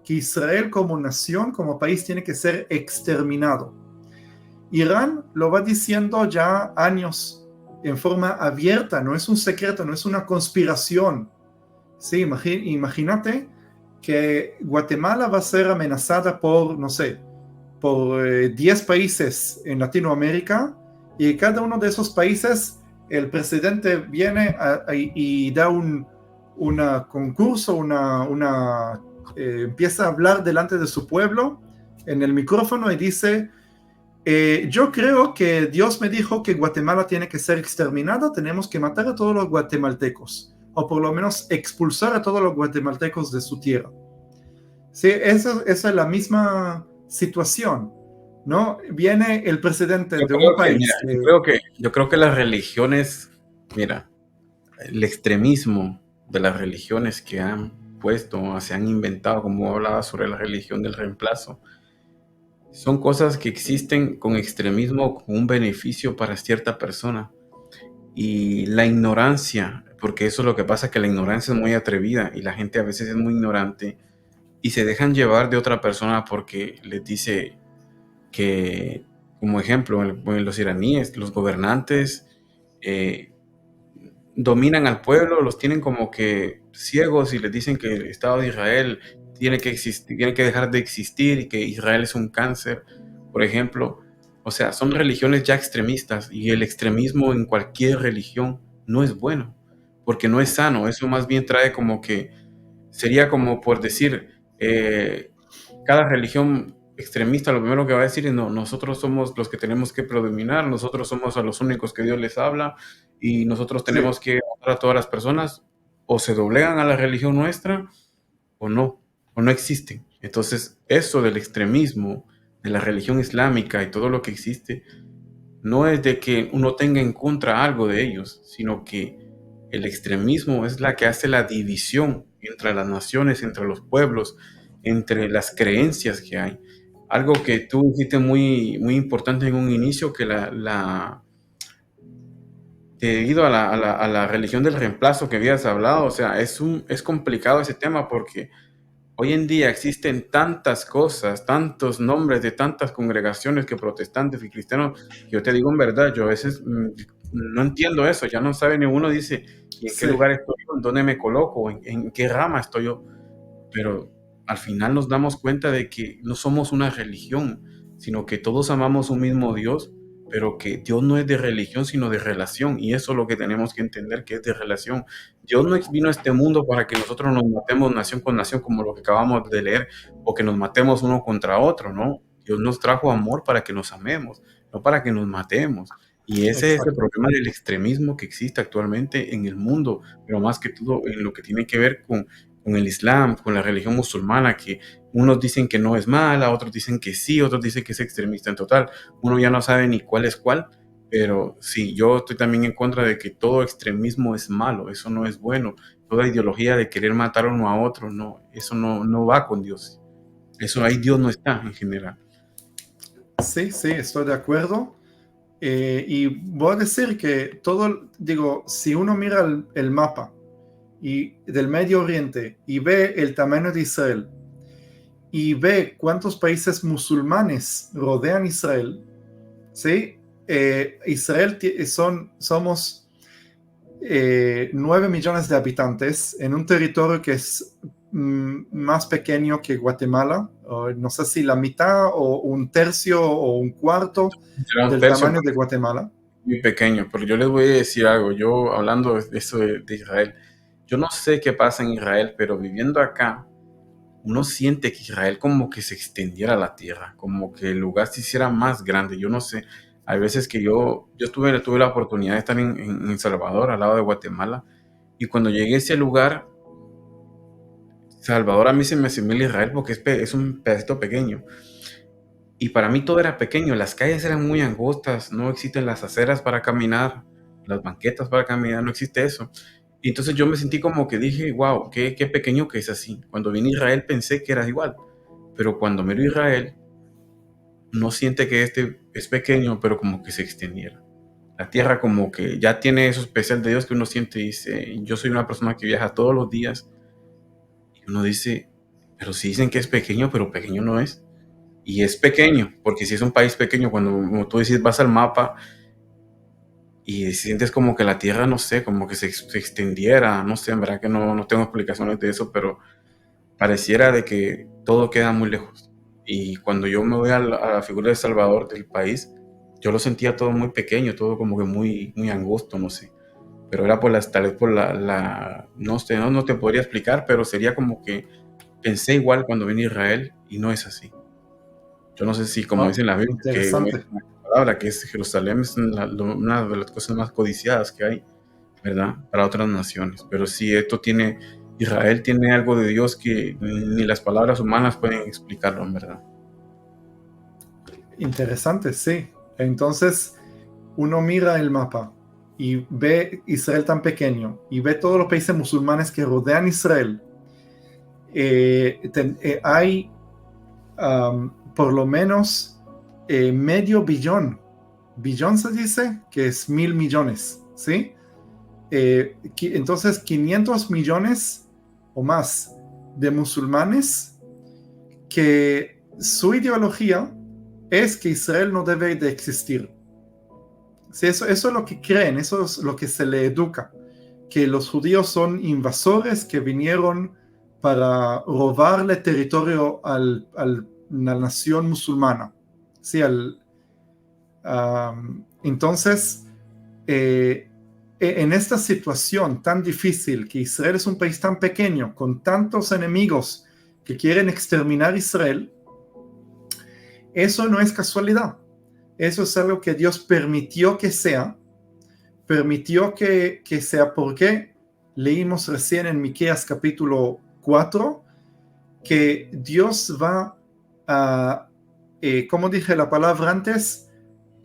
que Israel como nación, como país, tiene que ser exterminado. Irán lo va diciendo ya años en forma abierta, no es un secreto, no es una conspiración. Sí, imagínate que Guatemala va a ser amenazada por, no sé, por 10 países en Latinoamérica, y cada uno de esos países el presidente viene y da un concurso, empieza a hablar delante de su pueblo en el micrófono y dice: yo creo que Dios me dijo que Guatemala tiene que ser exterminada, tenemos que matar a todos los guatemaltecos, o por lo menos expulsar a todos los guatemaltecos de su tierra. Sí, esa es la misma situación, ¿no? Viene el presidente Yo de un creo que, país. mira, yo creo que las religiones, mira, el extremismo de las religiones que han puesto, se han inventado, como hablaba sobre la religión del reemplazo, son cosas que existen con extremismo, con un beneficio para cierta persona. Y la ignorancia, porque eso es lo que pasa, que la ignorancia es muy atrevida y la gente a veces es muy ignorante y se dejan llevar de otra persona porque les dice que, como ejemplo, en los iraníes, los gobernantes dominan al pueblo, los tienen como que ciegos y les dicen que el Estado de Israel tiene que existir, tiene que dejar de existir y que Israel es un cáncer, por ejemplo. O sea, son religiones ya extremistas y el extremismo en cualquier religión no es bueno, porque no es sano. Eso más bien trae como que, sería como por decir, cada religión extremista lo primero que va a decir es: no, nosotros somos los que tenemos que predominar, nosotros somos a los únicos que Dios les habla y nosotros Sí, tenemos que amar a todas las personas, o se doblegan a la religión nuestra o no existen. Entonces, eso del extremismo, de la religión islámica y todo lo que existe, no es de que uno tenga en contra algo de ellos, sino que el extremismo es la que hace la división entre las naciones, entre los pueblos, entre las creencias que hay. Algo que tú dijiste muy, muy importante en un inicio, que debido a la religión del reemplazo que habías hablado, o sea, es complicado ese tema porque hoy en día existen tantas cosas, tantos nombres de tantas congregaciones, que protestantes y cristianos. Yo te digo en verdad, yo a veces no entiendo eso, ya no sabe ni uno, dice, ¿y en qué sí. lugar estoy yo? ¿En dónde me coloco? En qué rama estoy yo? Pero al final nos damos cuenta de que no somos una religión, sino que todos amamos un mismo Dios, pero que Dios no es de religión, sino de relación. Y eso es lo que tenemos que entender, que es de relación. Dios no vino a este mundo para que nosotros nos matemos nación con nación, como lo que acabamos de leer, o que nos matemos uno contra otro, ¿no? Dios nos trajo amor para que nos amemos, no para que nos matemos. Y ese es el Exacto. problema del extremismo que existe actualmente en el mundo, pero más que todo en lo que tiene que ver con el Islam, con la religión musulmana, que unos dicen que no es mala, otros dicen que sí, otros dicen que es extremista en total. Uno ya no sabe ni cuál es cuál, pero sí, yo estoy también en contra de que todo extremismo es malo, eso no es bueno. Toda ideología de querer matar uno a otro, no, eso no va con Dios. Eso ahí Dios no está en general. Sí, sí, estoy de acuerdo. Y voy a decir que todo, digo, si uno mira el mapa y del Medio Oriente y ve el tamaño de Israel y ve cuántos países musulmanes rodean Israel, ¿sí? Israel somos 9 millones de habitantes en un territorio que es más pequeño que Guatemala, no sé si la mitad o un tercio o un cuarto Será un del tercio tamaño de Guatemala. muy pequeño, pero yo les voy a decir algo, yo hablando de eso de Israel, yo no sé qué pasa en Israel, pero viviendo acá, uno siente que Israel como que se extendiera la tierra, como que el lugar se hiciera más grande. Yo no sé, hay veces que yo tuve la oportunidad de estar en Salvador, al lado de Guatemala, y cuando llegué a ese lugar, Salvador a mí se me asimila a Israel porque es un pedacito pequeño. Y para mí todo era pequeño, las calles eran muy angostas, no existen las aceras para caminar, las banquetas para caminar, no existe eso. Y entonces yo me sentí como que dije, wow, qué pequeño que es así. Cuando vine a Israel pensé que era igual, pero cuando miro Israel, no siente que este es pequeño, pero como que se extendiera. La tierra como que ya tiene eso especial de Dios que uno siente y dice, yo soy una persona que viaja todos los días, y uno dice, pero si dicen que es pequeño, pero pequeño no es. Y es pequeño, porque si es un país pequeño, cuando como tú decís, vas al mapa y sientes como que la Tierra, no sé, como que se extendiera, no sé, en verdad que no tengo explicaciones de eso, pero pareciera de que todo queda muy lejos. Y cuando yo me voy a la figura de Salvador del país, yo lo sentía todo muy pequeño, todo como que muy angosto, no sé. Pero era por tal vez por no sé, no te podría explicar, pero sería como que pensé igual cuando vine a Israel y no es así. Yo no sé si, como Ah, dice en la Biblia, que como dice interesante. la palabra, que es Jerusalén es una de las cosas más codiciadas que hay, ¿verdad? Para otras naciones. Pero sí, Israel tiene algo de Dios que ni las palabras humanas pueden explicarlo, en verdad. Interesante, sí. Entonces, uno mira el mapa y ve Israel tan pequeño y ve todos los países musulmanes que rodean Israel. Hay por lo menos medio billón. Billón se dice que es 1.000 millones, ¿sí? Entonces, 500 millones o más de musulmanes que su ideología es que Israel no debe de existir. Sí, eso es lo que creen, eso es lo que se le educa, que los judíos son invasores que vinieron para robarle territorio a la nación musulmana. Sí, entonces, en esta situación tan difícil, que Israel es un país tan pequeño, con tantos enemigos que quieren exterminar Israel, eso no es casualidad. Eso es algo que Dios permitió que sea, porque leímos recién en Miqueas capítulo 4 que Dios va a, como dije la palabra antes,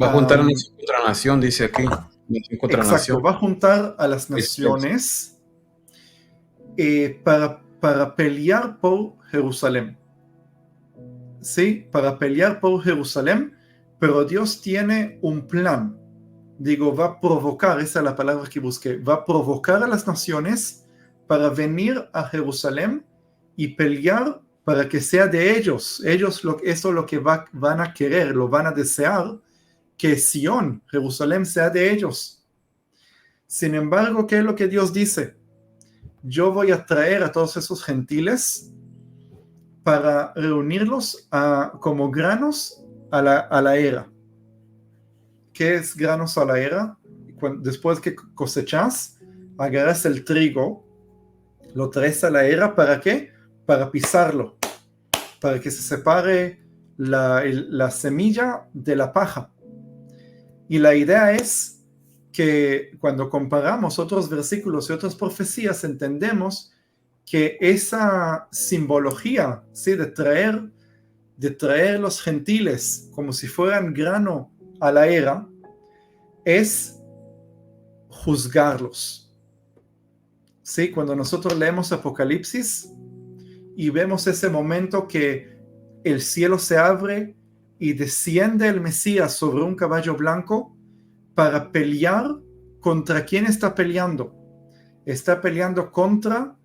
Va a juntar um, nación contra nación, dice aquí. Nación contra exacto, nación. va a juntar a las País contra naciones para pelear por Jerusalén. Sí, para pelear por Jerusalén, pero Dios tiene un plan. Digo, va a provocar, esa es la palabra que busqué, va a provocar a las naciones para venir a Jerusalén y pelear para que sea de ellos. Ellos eso es lo que van a querer, lo van a desear, que Sión, Jerusalén, sea de ellos. Sin embargo, ¿qué es lo que Dios dice? Yo voy a traer a todos esos gentiles para reunirlos como granos a la era. ¿Qué es granos a la era? Después que cosechas, agarras el trigo, lo traes a la era, ¿para qué? Para pisarlo, para que se separe la semilla de la paja. Y la idea es que cuando comparamos otros versículos y otras profecías, entendemos que esa simbología, ¿sí?, de traer los gentiles como si fueran grano a la era, es juzgarlos. ¿Sí? Cuando nosotros leemos Apocalipsis y vemos ese momento que el cielo se abre y desciende el Mesías sobre un caballo blanco para pelear, ¿contra quién está peleando? Está peleando contra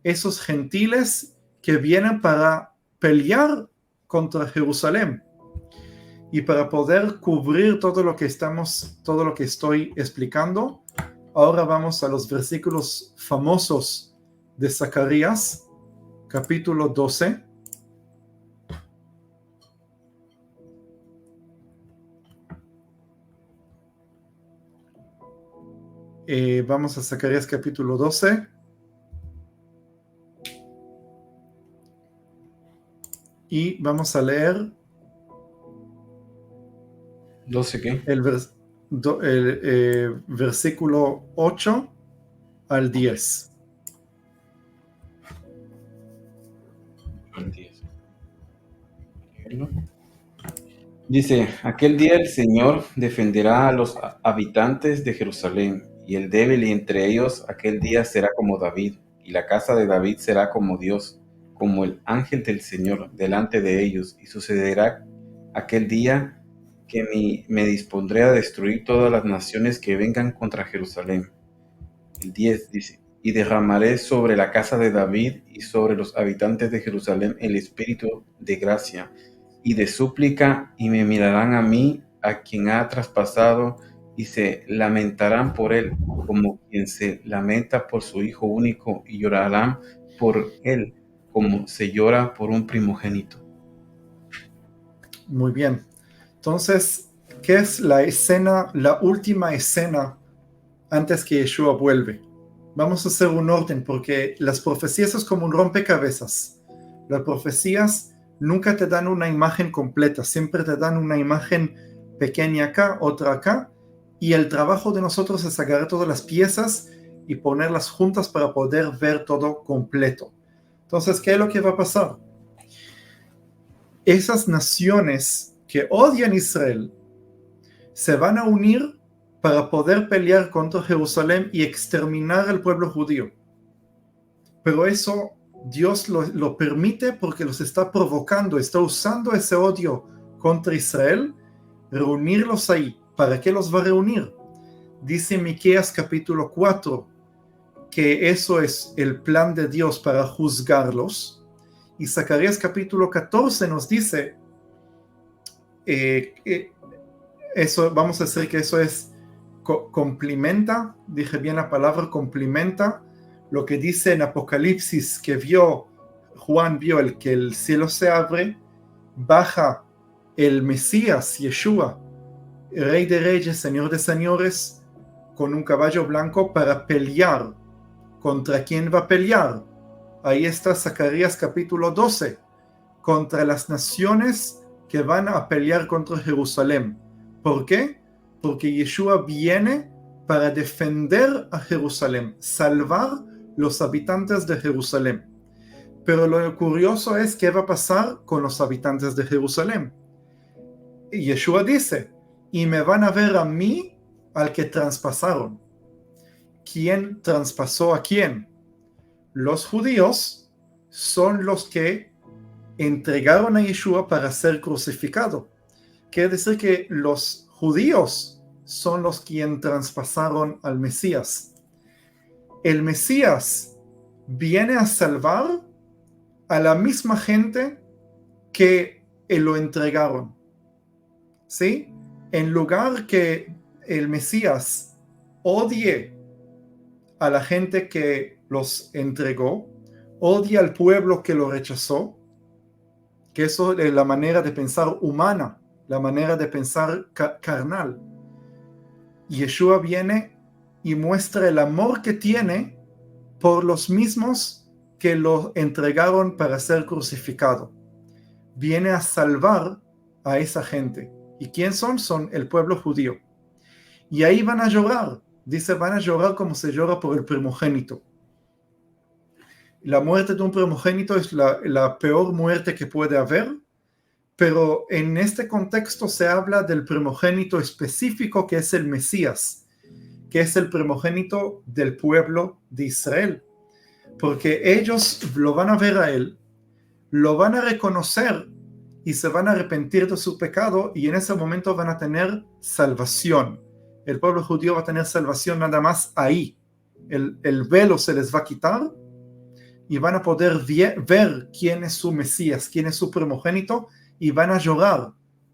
esos gentiles que vienen para pelear contra Jerusalén. Y para poder cubrir todo lo que estoy explicando, ahora vamos a los versículos famosos de Zacarías, capítulo 12. Vamos a Zacarías capítulo 12. Y vamos a leer 12, ¿qué? el versículo 8 al 10. Al 10. Dice, aquel día el Señor defenderá a los habitantes de Jerusalén, y el débil entre ellos aquel día será como David, y la casa de David será como Dios, como el ángel del Señor delante de ellos, y sucederá aquel día que me dispondré a destruir todas las naciones que vengan contra Jerusalén. El 10 dice, y derramaré sobre la casa de David y sobre los habitantes de Jerusalén el espíritu de gracia y de súplica, y me mirarán a mí, a quien ha traspasado, y se lamentarán por él, como quien se lamenta por su hijo único, y llorarán por él, como se llora por un primogénito. Muy bien. Entonces, ¿qué es la escena, la última escena antes que Yeshua vuelve? Vamos a hacer un orden porque las profecías es como un rompecabezas. Las profecías nunca te dan una imagen completa, siempre te dan una imagen pequeña acá, otra acá, y el trabajo de nosotros es agarrar todas las piezas y ponerlas juntas para poder ver todo completo. Entonces, ¿qué es lo que va a pasar? Esas naciones que odian a Israel se van a unir para poder pelear contra Jerusalén y exterminar al pueblo judío. Pero eso Dios lo permite porque los está provocando, está usando ese odio contra Israel, reunirlos ahí. ¿Para qué los va a reunir? Dice Miqueas capítulo 4 que eso es el plan de Dios para juzgarlos. Y Zacarías capítulo 14 nos dice, eso, vamos a decir que eso es, complementa, dije bien la palabra, complementa lo que dice en Apocalipsis que Juan vio que el cielo se abre, baja el Mesías, Yeshua, Rey de Reyes, Señor de Señores, con un caballo blanco para pelear. ¿Contra quién va a pelear? Ahí está Zacarías capítulo 12, contra las naciones que van a pelear contra Jerusalén. ¿Por qué? Porque Yeshua viene para defender a Jerusalén, salvar los habitantes de Jerusalén. Pero lo curioso es qué va a pasar con los habitantes de Jerusalén. Y Yeshua dice, y me van a ver a mí al que traspasaron. ¿Quién traspasó a quién? Los judíos son los que entregaron a Yeshua para ser crucificado. Quiere decir que los judíos son los quienes traspasaron al Mesías. El Mesías viene a salvar a la misma gente que lo entregaron. ¿Sí? En lugar que el Mesías odie a la gente que los entregó, odia al pueblo que lo rechazó, que eso es la manera de pensar humana, la manera de pensar carnal. Yeshua viene y muestra el amor que tiene por los mismos que lo entregaron para ser crucificado. viene a salvar a esa gente. ¿Y quién son? Son el pueblo judío. Y ahí van a llorar. Dice, van a llorar como se llora por el primogénito. La muerte de un primogénito es la peor muerte que puede haber, pero en este contexto se habla del primogénito específico que es el Mesías, que es el primogénito del pueblo de Israel, porque ellos lo van a ver a él, lo van a reconocer y se van a arrepentir de su pecado, y en ese momento van a tener salvación. El pueblo judío va a tener salvación nada más ahí. El velo se les va a quitar y van a poder ver quién es su Mesías, quién es su primogénito, y van a llorar.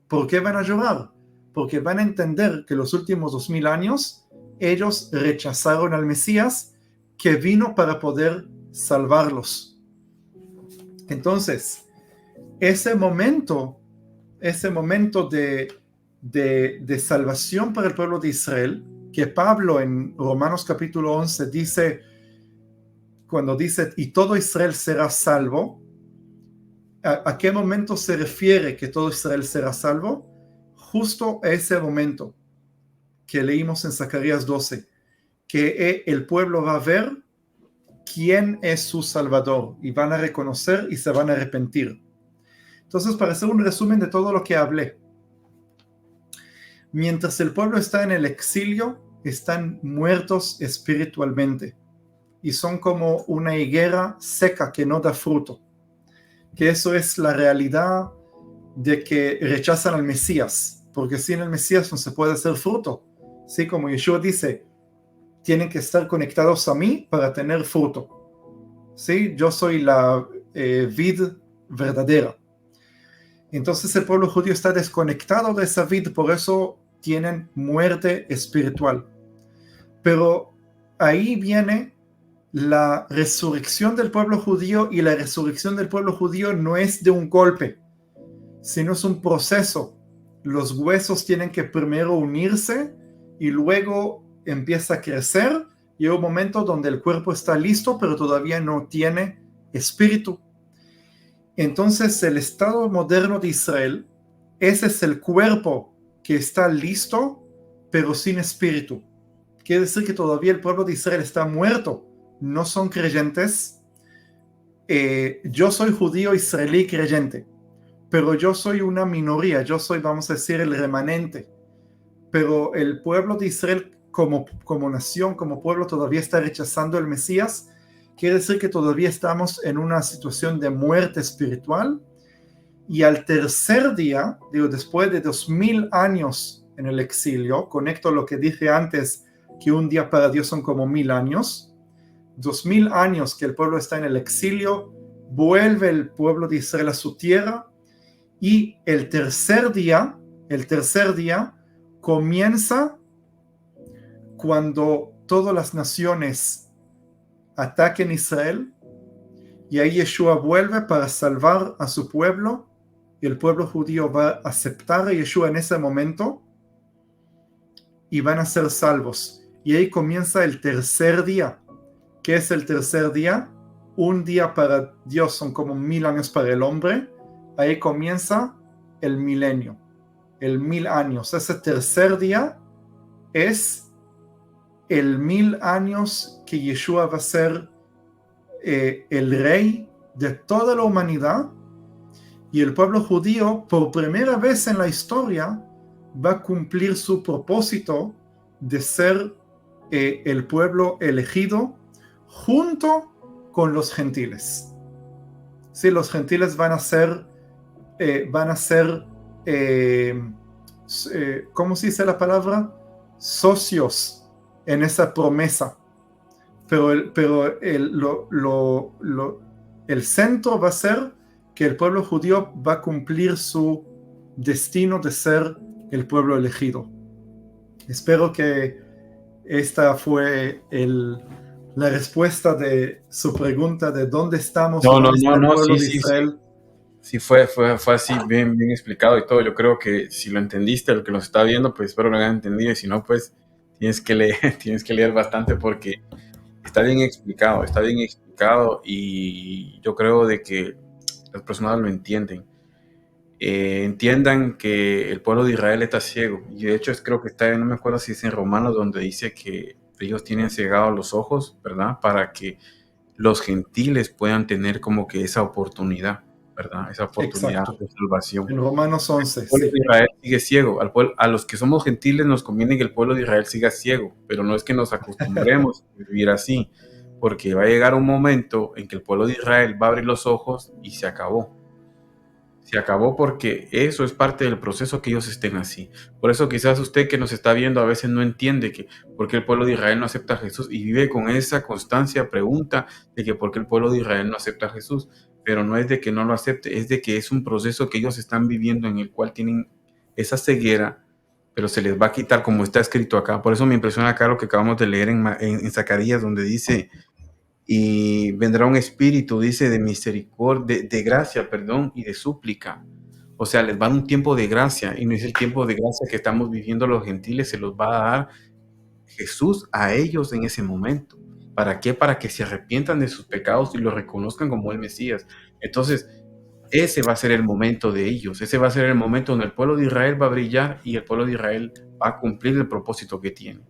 ¿Por qué van a llorar? Porque van a entender que los últimos 2000 años ellos rechazaron al Mesías que vino para poder salvarlos. Entonces, ese momento de salvación para el pueblo de Israel, que Pablo en Romanos capítulo 11 dice, cuando dice, y todo Israel será salvo, ¿a qué momento se refiere que todo Israel será salvo? Justo a ese momento que leímos en Zacarías 12, que el pueblo va a ver quién es su Salvador y van a reconocer y se van a arrepentir. Entonces, para hacer un resumen de todo lo que hablé, mientras el pueblo está en el exilio, están muertos espiritualmente y son como una higuera seca que no da fruto, que eso es la realidad de que rechazan al Mesías, porque sin el Mesías no se puede hacer fruto. ¿Sí? Como Yeshua dice, tienen que estar conectados a mí para tener fruto. ¿Sí? Yo soy la vid verdadera. Entonces el pueblo judío está desconectado de esa vid, por eso tienen muerte espiritual. Pero ahí viene la resurrección del pueblo judío, y la resurrección del pueblo judío no es de un golpe, sino es un proceso. Los huesos tienen que primero unirse y luego empieza a crecer, y hay un momento donde el cuerpo está listo, pero todavía no tiene espíritu. Entonces el estado moderno de Israel, ese es el cuerpo que está listo, pero sin espíritu. Quiere decir que todavía el pueblo de Israel está muerto, no son creyentes. Yo soy judío israelí creyente, pero yo soy una minoría, yo soy, vamos a decir, el remanente. Pero el pueblo de Israel como nación, como pueblo, todavía está rechazando el Mesías. Quiere decir que todavía estamos en una situación de muerte espiritual, y al tercer día, después de 2000 años en el exilio, conecto lo que dije antes, que un día para Dios son como 1000 años, 2000 años que el pueblo está en el exilio, vuelve el pueblo de Israel a su tierra, y el tercer día comienza cuando todas las naciones ataquen Israel, y ahí Yeshua vuelve para salvar a su pueblo, y el pueblo judío va a aceptar a Yeshua en ese momento y van a ser salvos. Y ahí comienza el tercer día. ¿Qué es el tercer día? Un día para Dios son como 1000 años para el hombre. Ahí comienza el milenio, el 1000 años. Ese tercer día es el 1000 años que Yeshua va a ser el rey de toda la humanidad, y el pueblo judío por primera vez en la historia va a cumplir su propósito de ser el pueblo elegido junto con los gentiles. Sí, los gentiles van a ser ¿cómo se dice la palabra? Socios en esa promesa. Pero el centro va a ser que el pueblo judío va a cumplir su destino de ser el pueblo elegido. Espero que esta fue la respuesta de su pregunta de dónde estamos, dónde está el pueblo de Israel. Sí, fue así, bien explicado y todo. Yo creo que si lo entendiste, lo que nos está viendo, pues espero lo hayan entendido, y si no, pues tienes que leer bastante, porque está bien explicado, y yo creo de que las personas lo entienden. entiendan que el pueblo de Israel está ciego. Y de hecho creo que está, no me acuerdo si es en Romanos, donde dice que ellos tienen cegados los ojos, ¿verdad? Para que los gentiles puedan tener como que esa oportunidad, ¿verdad? Esa oportunidad Exacto. de salvación. En Romanos 11, El pueblo de sí. Israel sigue ciego. A los que somos gentiles nos conviene que el pueblo de Israel siga ciego, pero no es que nos acostumbremos a vivir así, porque va a llegar un momento en que el pueblo de Israel va a abrir los ojos y se acabó. Se acabó porque eso es parte del proceso que ellos estén así. Por eso quizás usted que nos está viendo a veces no entiende que por qué el pueblo de Israel no acepta a Jesús y vive con esa constancia pregunta de que por qué el pueblo de Israel no acepta a Jesús. Pero no es de que no lo acepte, es de que es un proceso que ellos están viviendo en el cual tienen esa ceguera, pero se les va a quitar como está escrito acá. Por eso me impresiona acá lo que acabamos de leer en Zacarías, donde dice, y vendrá un espíritu, dice, de misericordia, de gracia, perdón, y de súplica. O sea, les va a dar un tiempo de gracia, y no es el tiempo de gracia que estamos viviendo los gentiles, se los va a dar Jesús a ellos en ese momento. ¿Para qué? Para que se arrepientan de sus pecados y lo reconozcan como el Mesías. Entonces, ese va a ser el momento de ellos, ese va a ser el momento donde el pueblo de Israel va a brillar y el pueblo de Israel va a cumplir el propósito que tiene.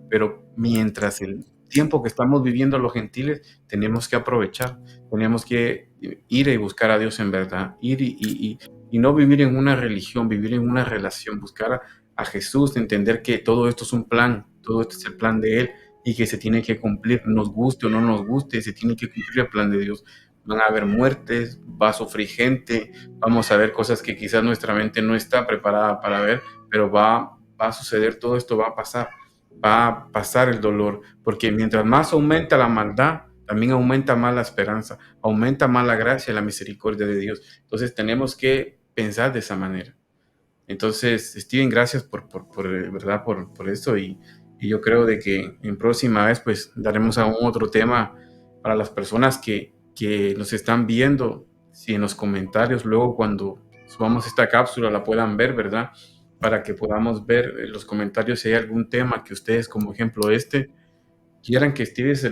Pero mientras el tiempo que estamos viviendo los gentiles, tenemos que aprovechar, tenemos que ir y buscar a Dios en verdad, ir y no vivir en una religión, vivir en una relación, buscar a Jesús, entender que todo esto es un plan, todo esto es el plan de Él y que se tiene que cumplir, nos guste o no nos guste, se tiene que cumplir el plan de Dios. Van a haber muertes, va a sufrir gente, vamos a ver cosas que quizás nuestra mente no está preparada para ver, pero va a suceder, todo esto va a pasar el dolor, porque mientras más aumenta la maldad, también aumenta más la esperanza, aumenta más la gracia y la misericordia de Dios. Entonces tenemos que pensar de esa manera. Entonces, Steven, gracias ¿verdad? Por esto y yo creo de que en próxima vez pues daremos a un otro tema para las personas que nos están viendo, si en los comentarios luego cuando subamos esta cápsula la puedan ver, ¿verdad? Para que podamos ver en los comentarios si hay algún tema que ustedes, como ejemplo quieran que Steven se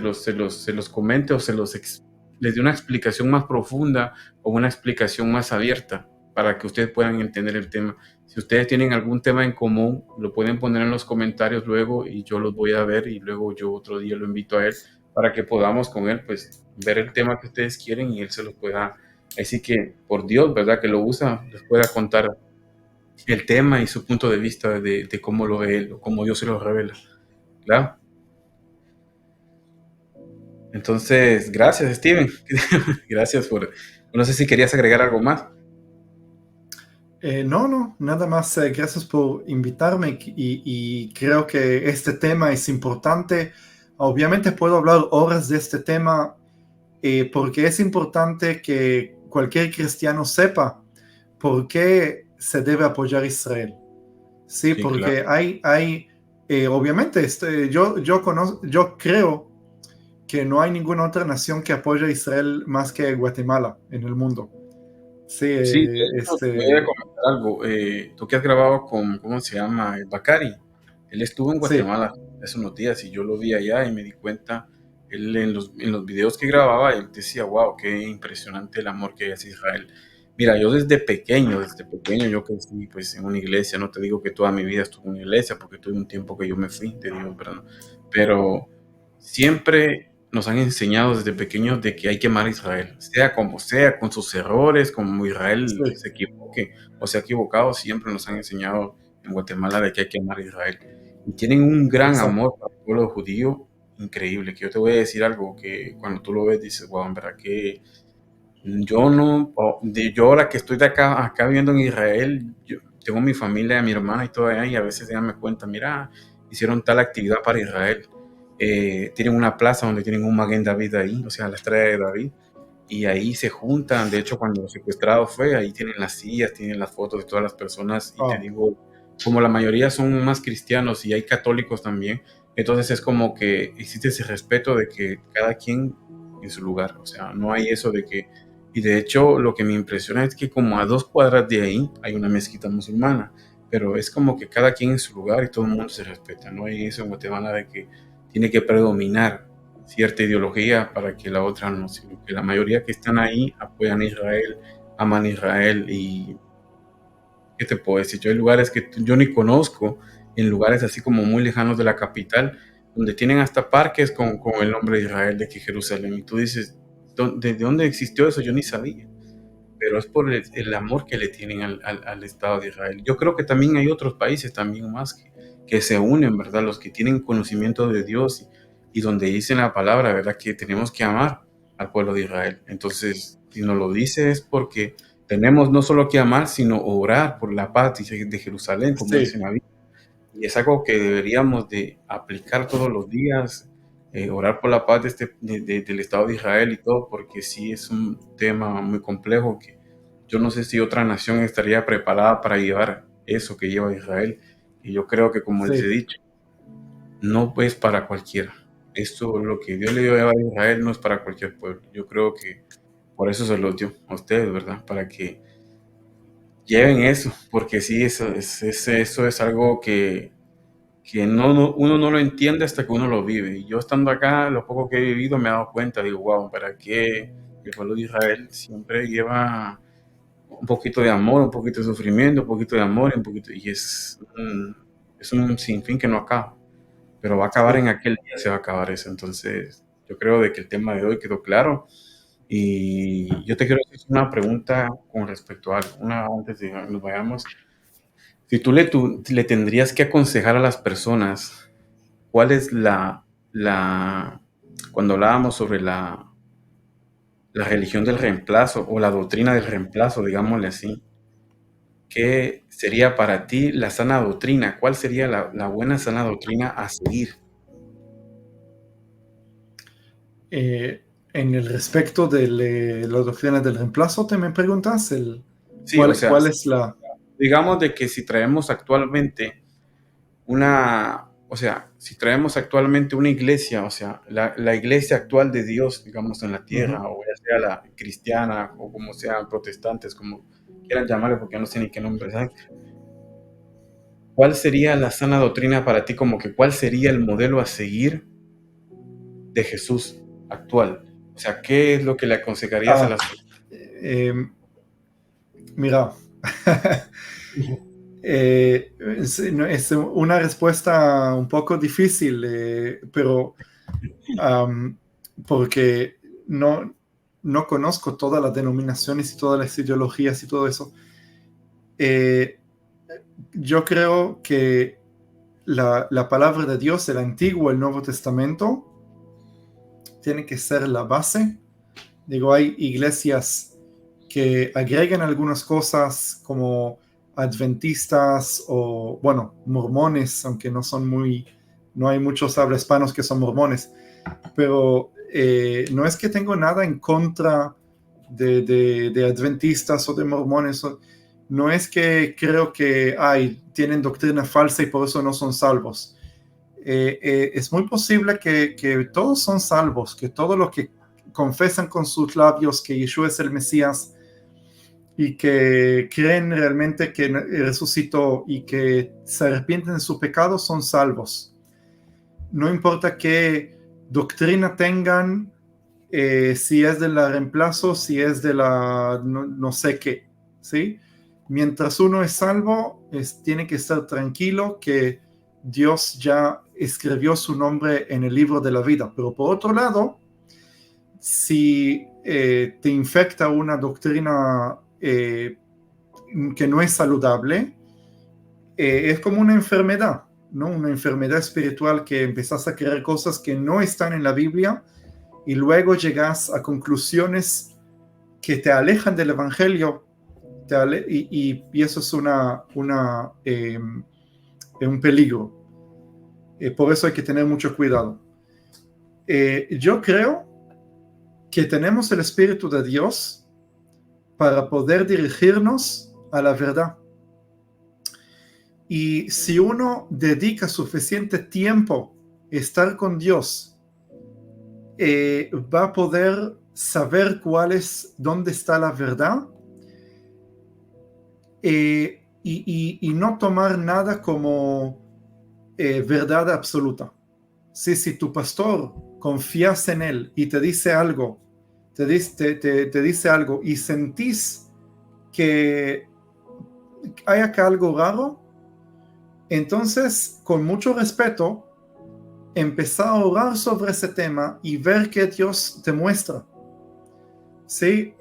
los comente o les dé una explicación más profunda o una explicación más abierta para que ustedes puedan entender el tema. Si ustedes tienen algún tema en común, lo pueden poner en los comentarios luego y yo los voy a ver y luego yo otro día lo invito a él para que podamos con él pues ver el tema que ustedes quieren y él se lo pueda, así que por Dios, ¿verdad? Que lo usa, les pueda contar el tema y su punto de vista de cómo lo ve él o cómo Dios se lo revela, ¿claro? Entonces, gracias, Steven. Gracias por... No sé si querías agregar algo más. No, nada más. Gracias por invitarme y creo que este tema es importante. Obviamente puedo hablar horas de este tema porque es importante que cualquier cristiano sepa por qué se debe apoyar a Israel. Sí, Sí, claro. porque obviamente, yo creo que no hay ninguna otra nación que apoye a Israel más que Guatemala en el mundo. Sí, Sí, de hecho, te voy a comentar algo. Tú que has grabado con, ¿cómo se llama? El Bacari. Él estuvo en sí, Guatemala hace unos días y yo lo vi allá y me di cuenta, él en los videos que grababa, él decía, wow, qué impresionante el amor que hay hacia Israel. Mira, yo desde pequeño, yo crecí pues en una iglesia, no te digo que toda mi vida estuve en una iglesia, porque tuve un tiempo que yo me fui de Dios, ¿verdad? Pero siempre nos han enseñado desde pequeños de que hay que amar a Israel, sea como sea, con sus errores, como Israel sí, se equivoque o se ha equivocado, siempre nos han enseñado en Guatemala de que hay que amar a Israel. Y tienen un gran exacto. amor para el pueblo judío, increíble, que yo te voy a decir algo que cuando tú lo ves dices, wow, en verdad que yo no, yo ahora que estoy de acá viviendo en Israel, yo tengo mi familia, mi hermana y todo allá, y a veces ella me cuenta, mira, hicieron tal actividad para Israel. Tienen una plaza donde tienen un Maguen David ahí, o sea, la estrella de David, y ahí se juntan. De hecho, cuando el secuestrado fue, ahí tienen las sillas, tienen las fotos de todas las personas, y te Oh, digo, como la mayoría son más cristianos y hay católicos también, entonces es como que existe ese respeto de que cada quien en su lugar, o sea, no hay eso de que y de hecho, lo que me impresiona es que como a 2 cuadras de ahí hay una mezquita musulmana, pero es como que cada quien en su lugar y todo el mundo se respeta. No hay eso en Guatemala de que tiene que predominar cierta ideología para que la otra no, sino que la mayoría que están ahí apoyan a Israel, aman a Israel ¿qué te puedo decir? Yo hay lugares que yo ni conozco, en lugares así como muy lejanos de la capital, donde tienen hasta parques con el nombre de Israel, de que Jerusalén. Y tú dices, ¿desde dónde existió eso? Yo ni sabía. Pero es por el amor que le tienen al Estado de Israel. Yo creo que también hay otros países también más que se unen, ¿verdad? Los que tienen conocimiento de Dios y donde dicen la palabra, ¿verdad? Que tenemos que amar al pueblo de Israel. Entonces, si nos lo dice es porque tenemos no solo que amar, sino orar por la paz de Jerusalén, como Sí, dice la Biblia. Y es algo que deberíamos de aplicar todos los días, orar por la paz del Estado de Israel y todo, porque sí es un tema muy complejo que yo no sé si otra nación estaría preparada para llevar eso que lleva Israel. Y yo creo que, como les he sí, dicho, no es para cualquiera. Esto, lo que Dios le dio a Israel, no es para cualquier pueblo. Yo creo que por eso se lo dio a ustedes, ¿verdad? Para que lleven eso, porque sí, eso es algo que uno no lo entiende hasta que uno lo vive. Y yo estando acá, lo poco que he vivido, me he dado cuenta, digo, wow, ¿para qué el pueblo de Israel siempre lleva un poquito de amor, un poquito de sufrimiento, un poquito de amor, un poquito, y es un sinfín que no acaba, pero va a acabar sí. en aquel día, se va a acabar eso. Entonces, yo creo de que el tema de hoy quedó claro. Y yo te quiero hacer una pregunta con respecto a algo, una antes de que nos vayamos. Si le tendrías que aconsejar a las personas, ¿cuál es la cuando hablábamos sobre la religión del reemplazo o la doctrina del reemplazo, digámosle así, qué sería para ti la sana doctrina? ¿Cuál sería la buena sana doctrina a seguir? Eh, en el respecto de las doctrinas del reemplazo, te me preguntas Sí, o sea, cuál es la... digamos de que si traemos actualmente o sea, si traemos actualmente una iglesia, o sea, la iglesia actual de Dios, digamos, en la tierra, Ujú. o ya sea la cristiana, o como sean protestantes, como quieran llamarle, porque no sé ni qué nombre es, ¿cuál sería la sana doctrina para ti? Como que cuál sería el modelo a seguir de Jesús actual. O sea, ¿qué es lo que le aconsejarías a Ah, las personas? eh, mira, no, es una respuesta un poco difícil, pero um, porque no conozco todas las denominaciones y todas las ideologías y todo eso. Eh, yo creo que la palabra de Dios, el Antiguo, el Nuevo Testamento, tiene que ser la base. Digo, hay iglesias que agregan algunas cosas como adventistas o, bueno, mormones, aunque no hay muchos habla hispanos que son mormones, pero no es que tengo nada en contra de adventistas o de mormones, no es que creo que tienen doctrina falsa y por eso no son salvos. Es muy posible que todos son salvos, que todos los que confesan con sus labios que Yeshua es el Mesías y que creen realmente que resucitó y que se arrepienten de sus pecados son salvos. No importa qué doctrina tengan, si es de la reemplazo, si es de la no sé qué, ¿sí? Mientras uno es salvo, tiene que estar tranquilo que Dios ya escribió su nombre en el libro de la vida. Pero por otro lado, si te infecta una doctrina que no es saludable, es como una enfermedad, ¿no? Una enfermedad espiritual que empezás a creer cosas que no están en la Biblia y luego llegas a conclusiones que te alejan del Evangelio y eso es un peligro. Por eso hay que tener mucho cuidado. Yo creo que tenemos el Espíritu de Dios para poder dirigirnos a la verdad. Y si uno dedica suficiente tiempo a estar con Dios, va a poder saber dónde está la verdad y no tomar nada como verdad absoluta. Si tu pastor confías en él y te dice algo, te dice algo y sentís que ¿hay acá algo raro? Entonces, con mucho respeto, empezar a orar sobre ese tema y ver qué Dios te muestra. ¿Sí?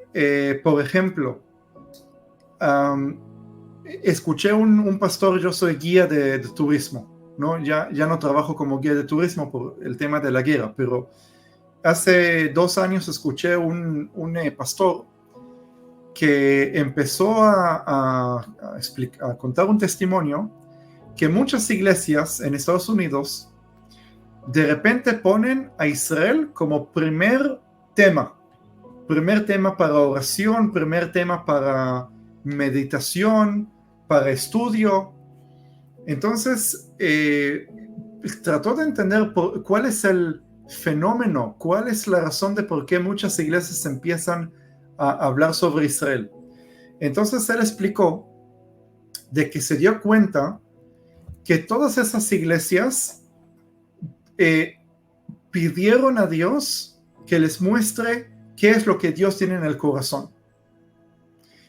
Por ejemplo, escuché un pastor, yo soy guía de turismo, ¿no? Ya no trabajo como guía de turismo por el tema de la guerra, pero hace 2 años escuché un pastor que empezó a contar un testimonio que muchas iglesias en Estados Unidos de repente ponen a Israel como primer tema para oración, primer tema para meditación, para estudio. Entonces, trató de entender cuál es el fenómeno, cuál es la razón de por qué muchas iglesias empiezan a hablar sobre Israel. Entonces, él explicó de que se dio cuenta que todas esas iglesias pidieron a Dios que les muestre qué es lo que Dios tiene en el corazón.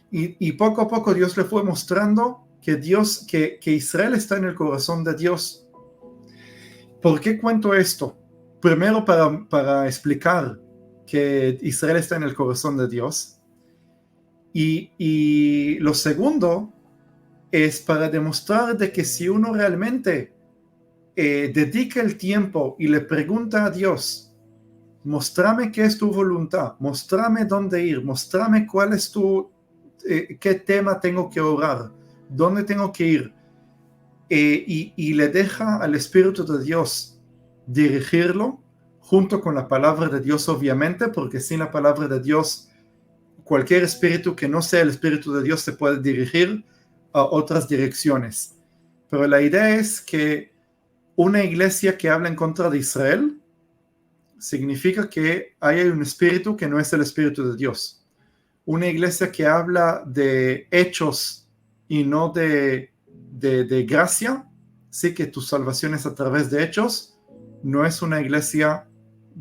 Y poco a poco Dios le fue mostrando que Israel está en el corazón de Dios. ¿Por qué cuento esto? Primero para explicar que Israel está en el corazón de Dios. Y lo segundo es para demostrar de que si uno realmente dedica el tiempo y le pregunta a Dios, mostrame qué es tu voluntad, mostrame dónde ir, mostrame cuál es qué tema tengo que orar, dónde tengo que ir, y le deja al Espíritu de Dios dirigirlo, junto con la palabra de Dios, obviamente, porque sin la palabra de Dios, cualquier espíritu que no sea el Espíritu de Dios se puede dirigir a otras direcciones. Pero la idea es que una iglesia que habla en contra de Israel significa que hay un espíritu que no es el Espíritu de Dios. Una iglesia que habla de hechos y no de gracia, sí, que tu salvación es a través de hechos, no es una iglesia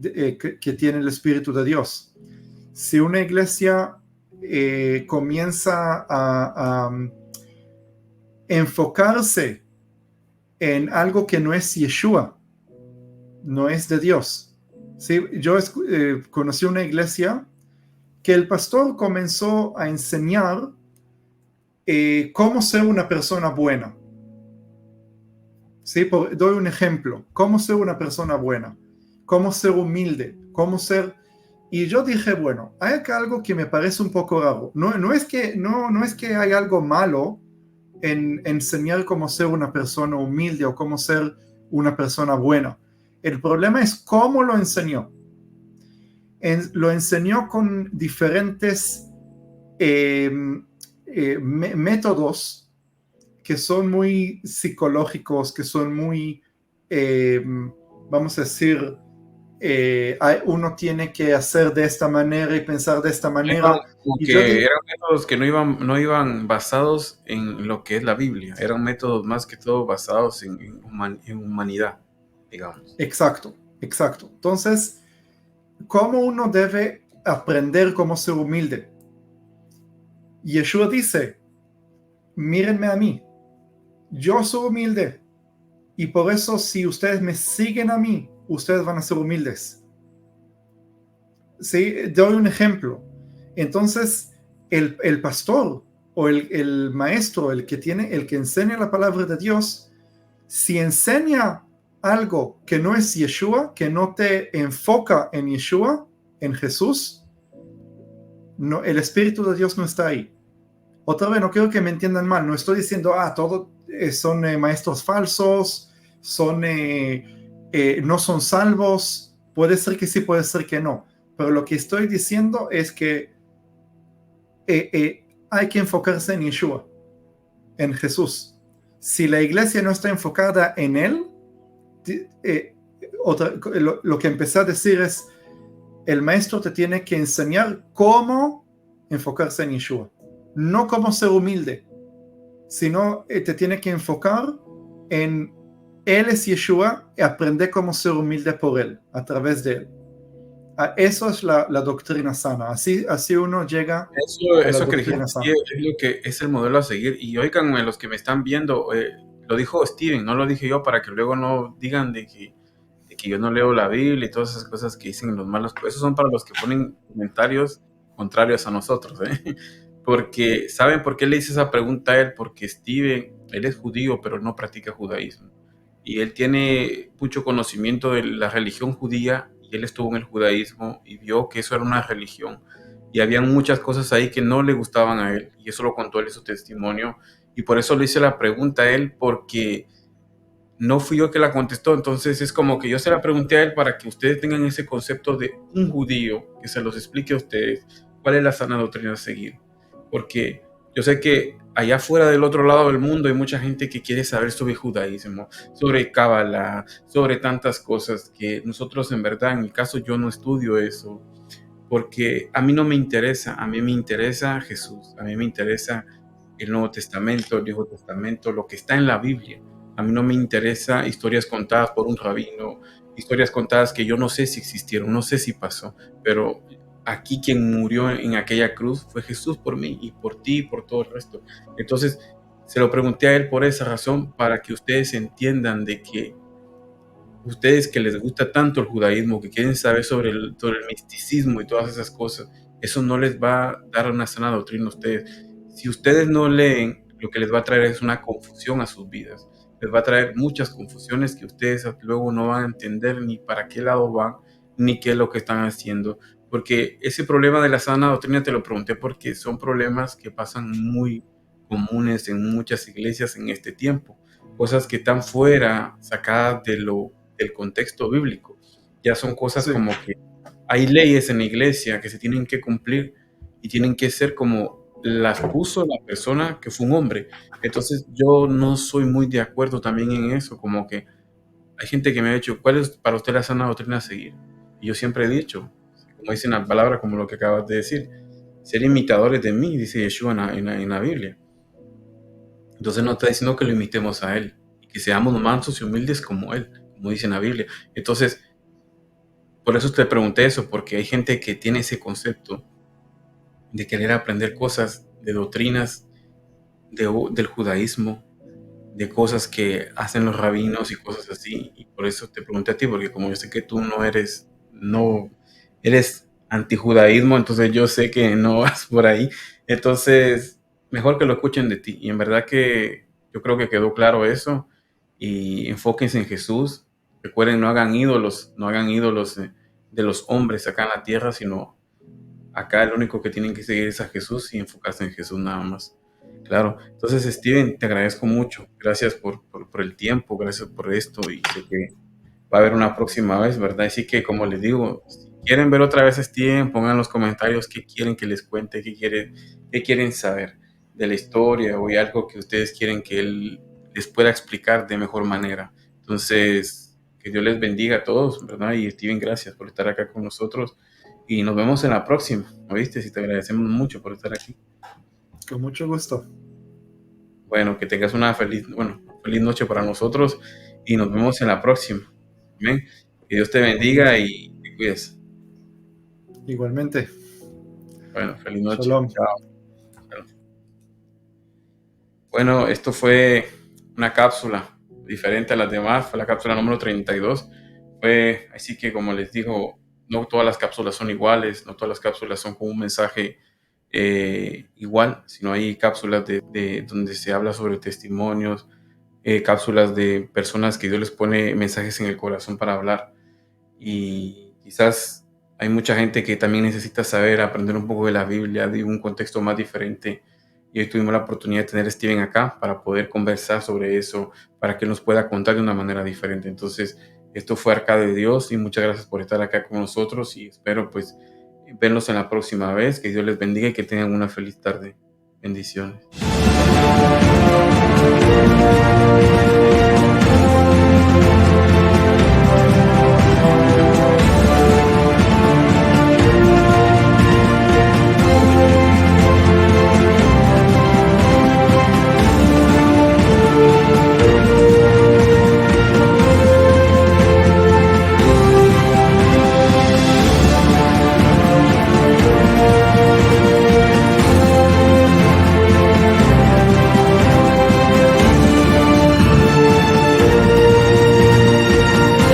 que tiene el Espíritu de Dios. Si una iglesia comienza a enfocarse en algo que no es Yeshua, no es de Dios. ¿Sí? Yo conocí una iglesia que el pastor comenzó a enseñar cómo ser una persona buena. ¿Sí? Doy un ejemplo. ¿Cómo ser una persona buena? ¿Cómo ser humilde? ¿Cómo ser...? Y yo dije, bueno, hay acá algo que me parece un poco raro. No es que hay algo malo en enseñar cómo ser una persona humilde o cómo ser una persona buena. El problema es cómo lo enseñó. Lo enseñó con diferentes métodos que son muy psicológicos, que son muy, vamos a decir, uno tiene que hacer de esta manera y pensar de esta manera. Como Y yo que eran métodos que no iban basados en lo que es la Biblia, eran métodos más que todo basados en humanidad, digamos. Exacto. Entonces, ¿cómo uno debe aprender cómo ser humilde? Yeshua dice, mírenme a mí, yo soy humilde, y por eso si ustedes me siguen a mí, ustedes van a ser humildes. ¿Sí? Doy un ejemplo. Entonces, el pastor o el maestro, el que enseña la palabra de Dios, si enseña algo que no es Yeshua, que no te enfoca en Yeshua, en Jesús, no, el Espíritu de Dios no está ahí. Otra vez, no quiero que me entiendan mal, no estoy diciendo, todos son maestros falsos, no son salvos, puede ser que sí, puede ser que no, pero lo que estoy diciendo es que hay que enfocarse en Yeshua, en Jesús. Si la iglesia no está enfocada en Él, lo que empecé a decir es, el maestro te tiene que enseñar cómo enfocarse en Yeshua, no cómo ser humilde, sino te tiene que enfocar en Él es Yeshua y aprender cómo ser humilde por Él, a través de Él. Eso es la doctrina sana. Así uno llega Eso, a la eso que dijiste doctrina sí, sana. es lo que es el modelo a seguir. Y oiganme, los que me están viendo, lo dijo Steven, no lo dije yo, para que luego no digan de que yo no leo la Biblia y todas esas cosas que dicen los malos. Esos son para los que ponen comentarios contrarios a nosotros, ¿eh? Porque, ¿saben por qué le hice esa pregunta a él? Porque Steven, él es judío, pero no practica judaísmo. Y él tiene mucho conocimiento de la religión judía, y él estuvo en el judaísmo y vio que eso era una religión. Y habían muchas cosas ahí que no le gustaban a él, y eso lo contó él en su testimonio. Y por eso le hice la pregunta a él, porque no fui yo que la contestó. Entonces es como que yo se la pregunté a él para que ustedes tengan ese concepto de un judío, que se los explique a ustedes cuál es la sana doctrina a seguir. Porque yo sé que allá afuera del otro lado del mundo hay mucha gente que quiere saber sobre judaísmo, sobre Kabbalah, sobre tantas cosas que nosotros en verdad, en mi caso, yo no estudio eso, porque a mí no me interesa. A mí me interesa Jesús, a mí me interesa el Nuevo Testamento, el Viejo Testamento, lo que está en la Biblia. A mí no me interesa historias contadas por un rabino, historias contadas que yo no sé si existieron, no sé si pasó, pero aquí quien murió en aquella cruz fue Jesús por mí y por ti y por todo el resto. Entonces, se lo pregunté a él por esa razón, para que ustedes entiendan de que ustedes que les gusta tanto el judaísmo, que quieren saber sobre el misticismo y todas esas cosas, eso no les va a dar una sana doctrina a ustedes. Si ustedes no leen, lo que les va a traer es una confusión a sus vidas. Les va a traer muchas confusiones que ustedes luego no van a entender ni para qué lado van, ni qué es lo que están haciendo. Porque ese problema de la sana doctrina te lo pregunté porque son problemas que pasan muy comunes en muchas iglesias en este tiempo. Cosas que están fuera, sacadas del contexto bíblico. Ya son cosas Sí, como que hay leyes en la iglesia que se tienen que cumplir y tienen que ser como las puso la persona que fue un hombre. Entonces yo no soy muy de acuerdo también en eso, como que hay gente que me ha dicho, ¿cuál es para usted la sana doctrina a seguir? Y yo siempre he dicho, como dicen las palabras, como lo que acabas de decir, ser imitadores de mí, dice Yeshua en la Biblia. Entonces no está diciendo que lo imitemos a Él, y que seamos mansos y humildes como Él, como dice en la Biblia. Entonces, por eso te pregunté eso, porque hay gente que tiene ese concepto de querer aprender cosas, de doctrinas del judaísmo, de cosas que hacen los rabinos y cosas así. Y por eso te pregunté a ti, porque como yo sé que tú no eres antijudaísmo, entonces yo sé que no vas por ahí. Entonces, mejor que lo escuchen de ti. Y en verdad que yo creo que quedó claro eso. Y enfóquense en Jesús. Recuerden, no hagan ídolos de los hombres acá en la tierra, sino acá el único que tienen que seguir es a Jesús y enfocarse en Jesús nada más. Claro. Entonces, Steven, te agradezco mucho. Gracias por el tiempo, gracias por esto, y sé que va a haber una próxima vez, ¿verdad? Así que, como les digo, si quieren ver otra vez a Steven, pongan en los comentarios qué quieren que les cuente, qué quieren saber de la historia, o hay algo que ustedes quieren que él les pueda explicar de mejor manera. Entonces, que Dios les bendiga a todos, ¿verdad? Y Steven, gracias por estar acá con nosotros. Y nos vemos en la próxima, ¿oíste? Si te agradecemos mucho por estar aquí. con mucho gusto. Bueno, que tengas una feliz noche para nosotros y nos vemos en la próxima. Amén. Que Dios te bendiga y te cuides. Igualmente. Bueno, feliz noche. Shalom. Chao. Bueno, esto fue una cápsula diferente a las demás. Fue la cápsula número 32. Fue así que, como les digo, no todas las cápsulas son iguales, no todas las cápsulas son con un mensaje igual, sino hay cápsulas de donde se habla sobre testimonios, cápsulas de personas que Dios les pone mensajes en el corazón para hablar. Y quizás hay mucha gente que también necesita saber, aprender un poco de la Biblia, de un contexto más diferente. Y hoy tuvimos la oportunidad de tener a Steven acá para poder conversar sobre eso, para que él nos pueda contar de una manera diferente. Entonces, esto fue Arca de Dios y muchas gracias por estar acá con nosotros y espero pues verlos en la próxima vez. Que Dios les bendiga y que tengan una feliz tarde. Bendiciones.